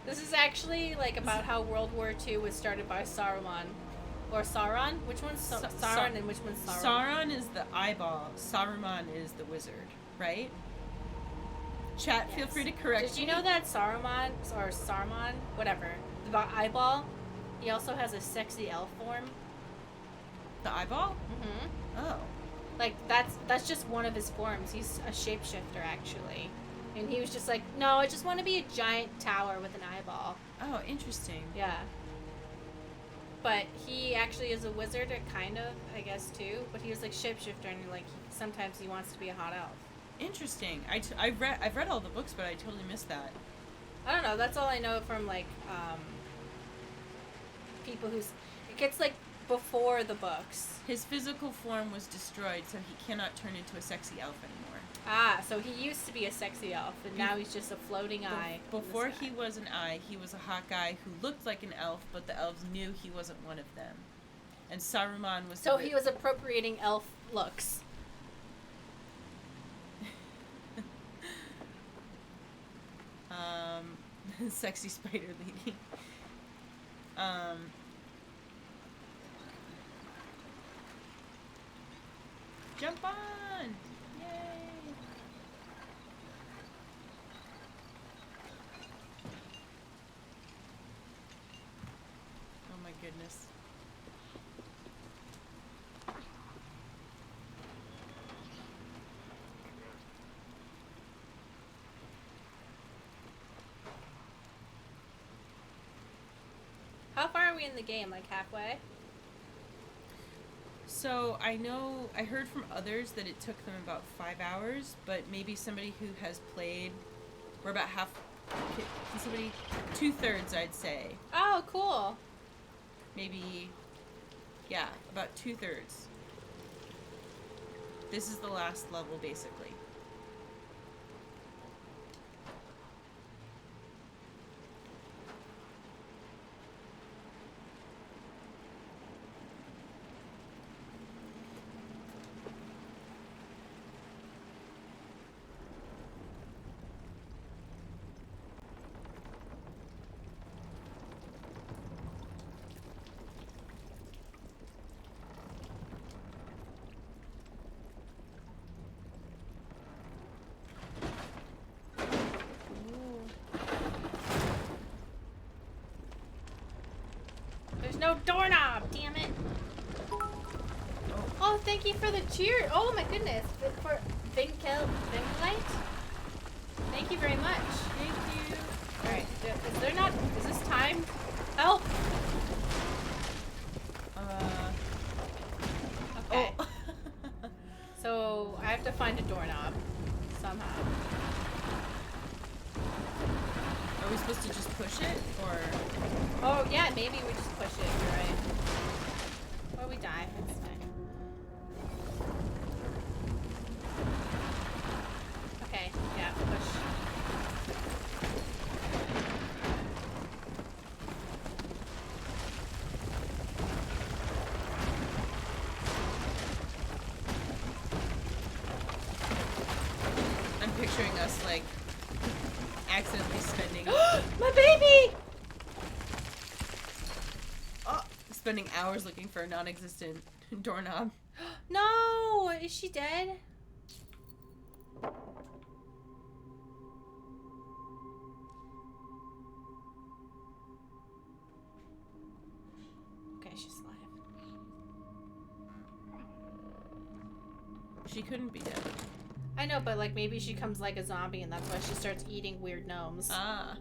This is actually like about how World War II was started by Saruman. Or Sauron? Which one's Sauron and which one's Sauron? Sauron is the eyeball. Saruman is the wizard, right? Chat, Yes. feel free to correct me. Did you know that Saruman, or Saruman, whatever, the eyeball, he also has a sexy elf form? The eyeball? Mm-hmm. Oh. Like, that's just one of his forms. He's a shapeshifter, actually. And he was just like, no, I just want to be a giant tower with an eyeball. Oh, interesting. Yeah. But he actually is a wizard, kind of, I guess, too. But he was like shapeshifter, and like sometimes he wants to be a hot elf. Interesting. I've read all the books, but I totally missed that. I don't know. That's all I know from like people who's. It gets like before the books. His physical form was destroyed, so he cannot turn into a sexy elf anymore. Ah, so he used to be a sexy elf, and now he's just a floating eye. Before he was an eye, he was a hot guy who looked like an elf, but the elves knew he wasn't one of them. And Saruman was. So he was appropriating elf looks. Sexy spider lady. Jump on! Yay! Oh my goodness. How far are we in the game? Like halfway? So I heard from others that it took them about 5 hours, but maybe somebody who has played, we're about somebody 2/3, I'd say. Oh, cool. Maybe, yeah, about 2/3. This is the last level, basically. There's no doorknob, damn it. Oh, thank you for the cheer. Oh my goodness. For Vinkelite. Thank you very much. Thank you. Alright, is this time? Help! Okay. Oh. So, I have to find a doorknob. Somehow. Are we supposed to just push it, or? Oh, yeah, maybe we just push it, you're right. Or we die, it's fine. Okay, yeah, push. I'm picturing us, like, accidentally spending... My baby! spending hours looking for a non-existent doorknob. No! Is she dead? Okay, she's alive. She couldn't be dead. I know, but like maybe she comes like a zombie and that's why she starts eating weird gnomes. Ah.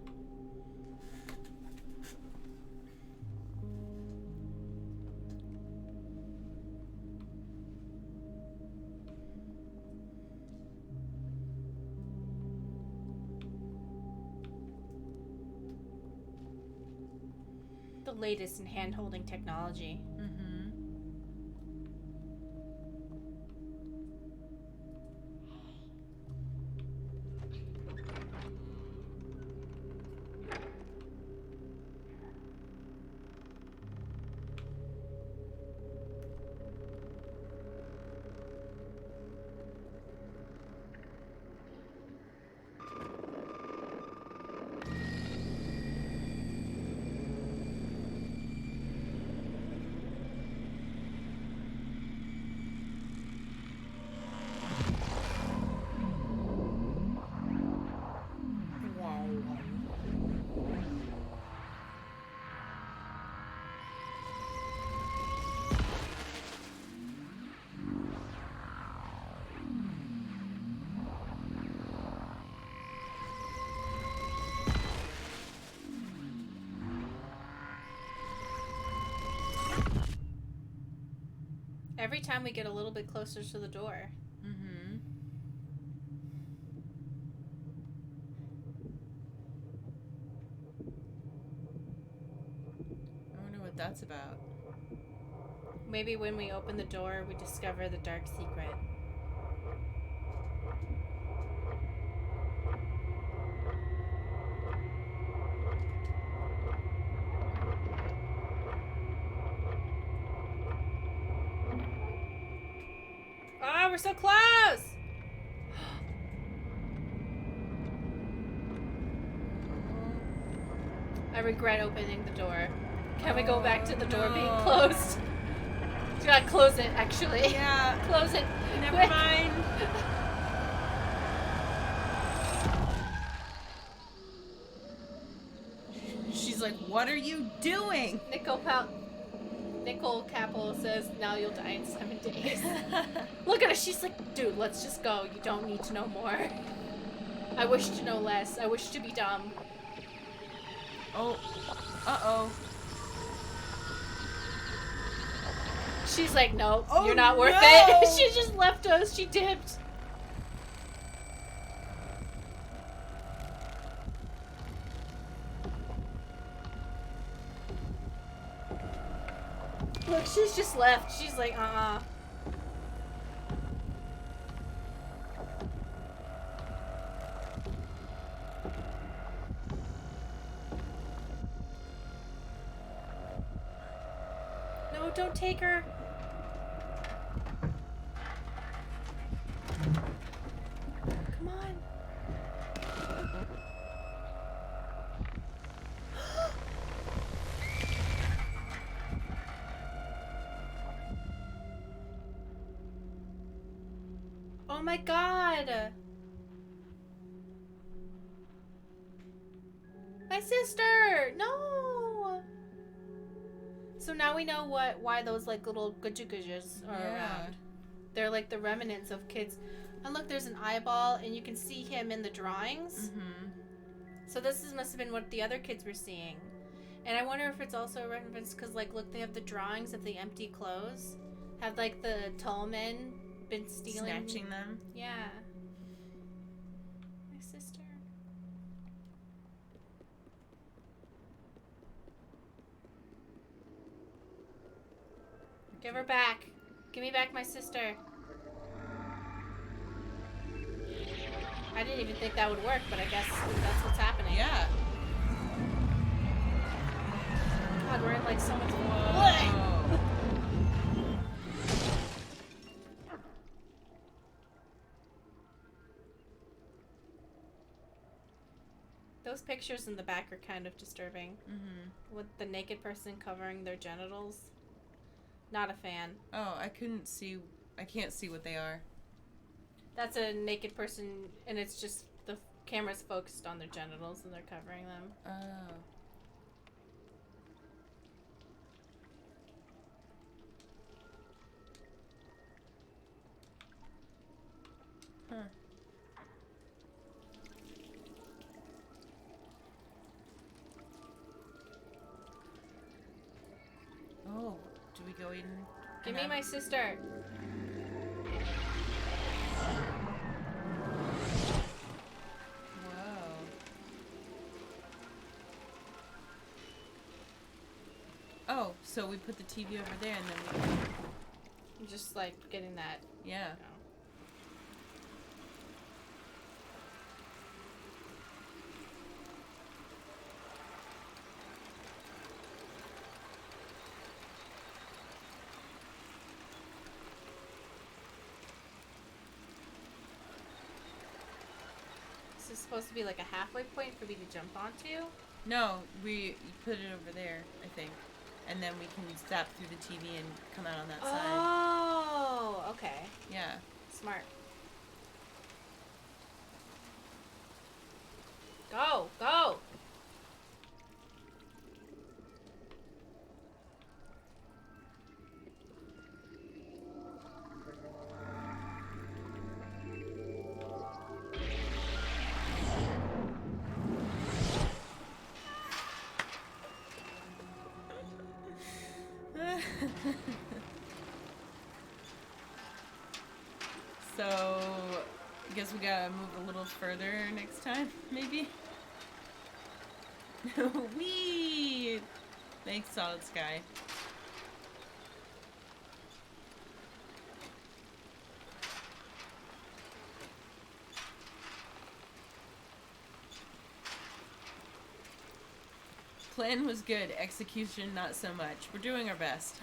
latest in hand-holding technology. Mm-hmm. Every time we get a little bit closer to the door. Mm-hmm. I wonder what that's about. Maybe when we open the door, we discover the dark secret. Ah, we're so close! I regret opening the door. Can we go back to the door being closed? You gotta close it, actually. Yeah. Close it. Never Quick. mind. She's like, what are you doing? Nicole Capel says, now you'll die in 7 days. Look at her. She's like, dude, let's just go. You don't need to know more. I wish to know less. I wish to be dumb. Oh. Uh-oh. She's like, nope, Oh, you're not worth no. it. She just left us. She dipped. Look, she's just left. She's like, No, don't take her. Come on. Oh my god. My sister! No! So now we know why those like little gujugujas are around. They're like the remnants of kids. And look, there's an eyeball, and you can see him in the drawings. Mm-hmm. So must have been what the other kids were seeing. And I wonder if it's also a reference because, like, look, they have the drawings of the empty clothes. Have, like, the tall men been stealing? Snatching them? Yeah. My sister. Give her back. Give me back my sister. I didn't even think that would work, but I guess that's what's happening. Yeah. God, we're in like so much. Whoa. Those pictures in the back are kind of disturbing. Mm-hmm. With the naked person covering their genitals. Not a fan. Oh, I can't see what they are. That's a naked person, and it's just the camera's focused on their genitals and they're covering them. Oh. Huh. Oh, do we go in? Give me my sister. Whoa. Oh, so we put the TV over there and then we can... Just like getting that. Yeah. You know. This is supposed to be like a halfway point for me to jump onto. No, we put it over there, I think. And then we can zap through the TV and come out on that side. Oh, okay. Yeah. Smart. Go, go! So, I guess we gotta move a little further next time, maybe? Whee! Thanks, Solid Sky. Plan was good, execution not so much. We're doing our best.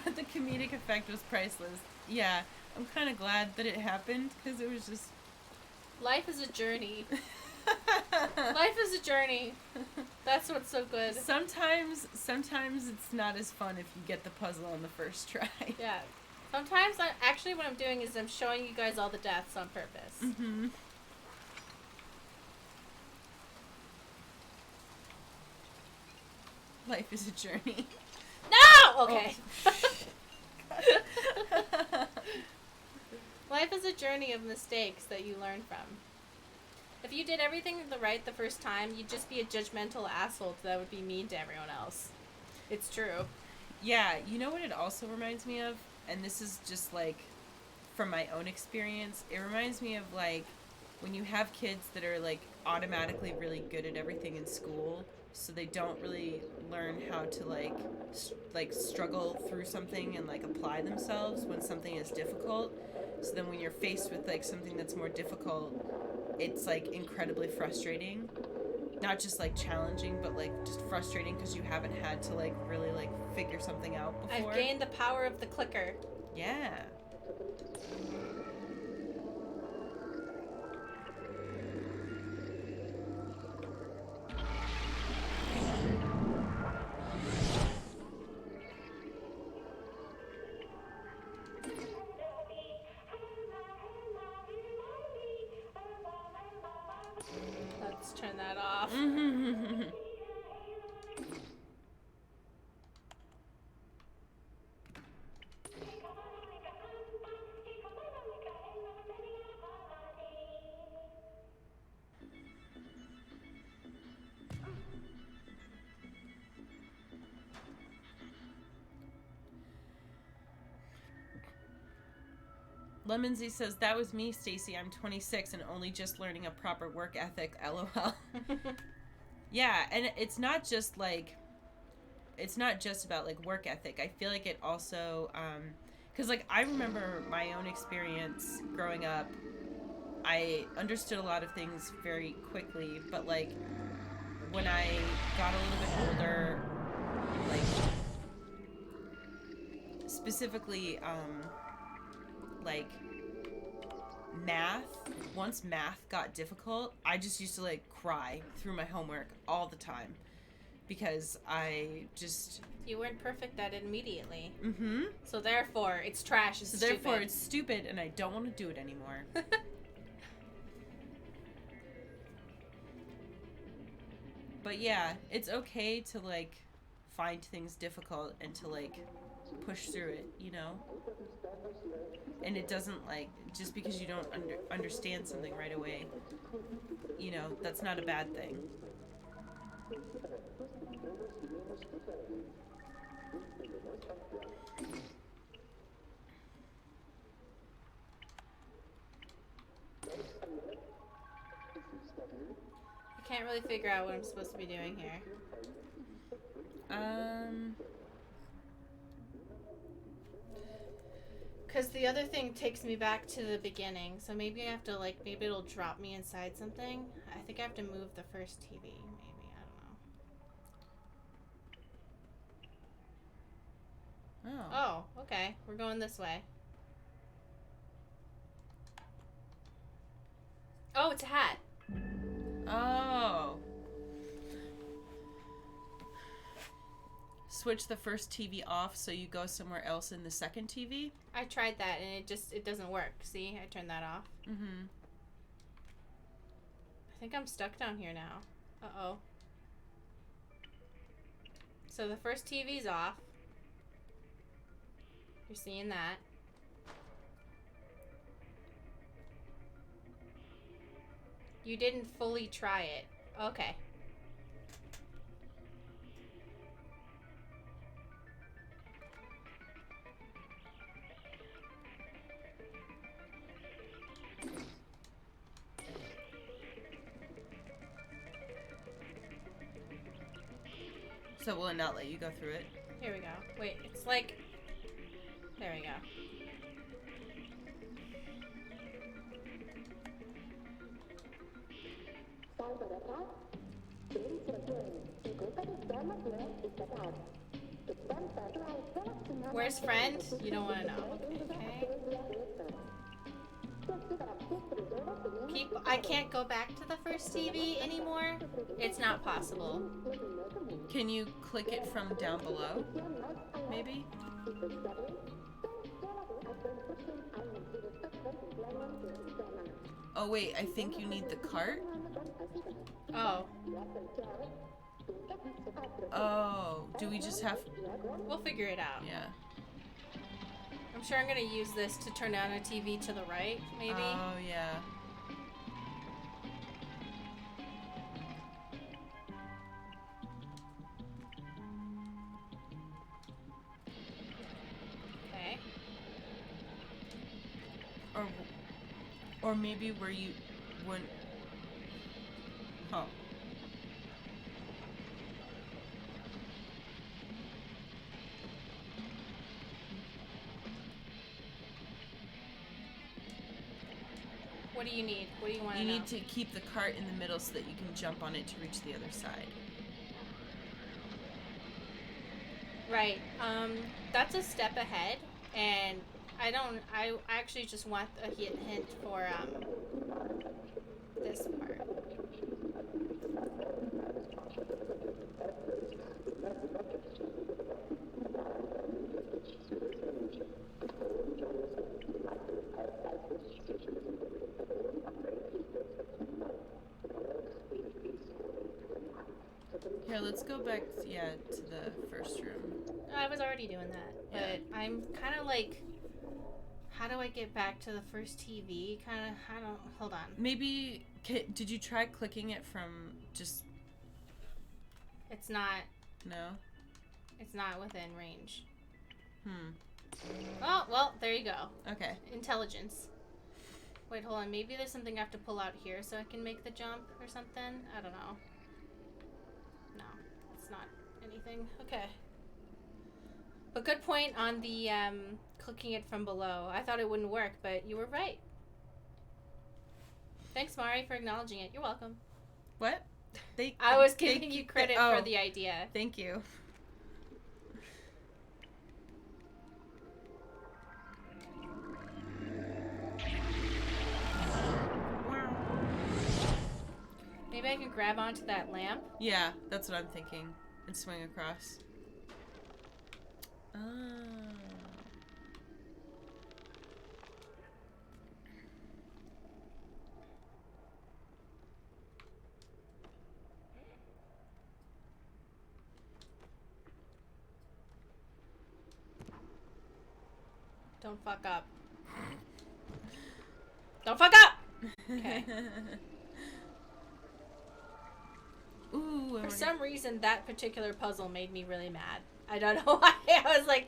But the comedic effect was priceless. Yeah, I'm kind of glad that it happened because it was just... Life is a journey. Life is a journey. That's what's so good. Sometimes it's not as fun if you get the puzzle on the first try. Yeah. Sometimes, actually what I'm doing is I'm showing you guys all the deaths on purpose. Mm-hmm. Life is a journey. No! Okay. Oh. Life is a journey of mistakes that you learn from. If you did everything right the first time, you'd just be a judgmental asshole that would be mean to everyone else. It's true. Yeah, you know what it also reminds me of? And this is just like from my own experience. It reminds me of like when you have kids that are like automatically really good at everything in school, so they don't really learn how to like struggle through something and like apply themselves when something is difficult. So then when you're faced with like something that's more difficult, it's like incredibly frustrating. Not just like challenging, but like just frustrating because you haven't had to like really like figure something out before. I've gained the power of the clicker. Yeah. Let's turn that off. Lemonsy says, that was me, Stacy. I'm 26 and only just learning a proper work ethic, LOL. Yeah, and it's not just about like work ethic. I feel like it also, because like I remember my own experience growing up. I understood a lot of things very quickly, but like when I got a little bit older, like specifically, like math, once math got difficult, I just used to like cry through my homework all the time because I just... You weren't perfect at it immediately. Mm-hmm. So therefore, it's trash. It's stupid. Therefore, it's stupid and I don't want to do it anymore. But yeah, it's okay to like find things difficult and to like push through it, you know? And it doesn't, like, just because you don't understand something right away, you know, that's not a bad thing. I can't really figure out what I'm supposed to be doing here. Because the other thing takes me back to the beginning, so maybe I have to, like, maybe it'll drop me inside something. I think I have to move the first TV, maybe. I don't know. Oh. Oh, okay. We're going this way. Oh, it's a hat. Oh. Switch the first TV off so you go somewhere else in the second TV? I tried that and it doesn't work. See, I turned that off. Mm-hmm. I think I'm stuck down here now. Uh-oh. So the first TV's off. You're seeing that. You didn't fully try it. Okay. So will it not let you go through it? Here we go. Wait, it's like... There we go. Where's friend? You don't want to know. Okay. I can't go back to the first TV anymore. It's not possible. Can you click it from down below? Maybe? Oh wait, I think you need the cart? Oh. Oh, do we just have... We'll figure it out. Yeah. I'm sure I'm gonna use this to turn down a TV to the right, maybe. Oh, yeah. Okay. Or maybe where you wouldn't... Huh. What do you need? What do you want to You know? need to keep the cart in the middle so that you can jump on it to reach the other side. Right. That's a step ahead, and I actually just want a hint for, this part. Here, let's go back, to the first room. I was already doing that, but Yeah. I'm kind of like, how do I get back to the first TV? I don't, hold on. Maybe, did you try clicking it from just... It's not within range. Oh, well, there you go. Okay. Intelligence. Wait, hold on. Maybe there's something I have to pull out here so I can make the jump or something. I don't know. No, it's not anything. Okay. But good point on the clicking it from below. I thought it wouldn't work, but you were right. Thanks, Mari, for acknowledging it. You're welcome. What? I was giving you credit for the idea. Thank you. Maybe I can grab onto that lamp. Yeah, that's what I'm thinking. And swing across. Don't fuck up. Don't fuck up! Okay. Ooh. For some reason, that particular puzzle made me really mad. I don't know why. I was like,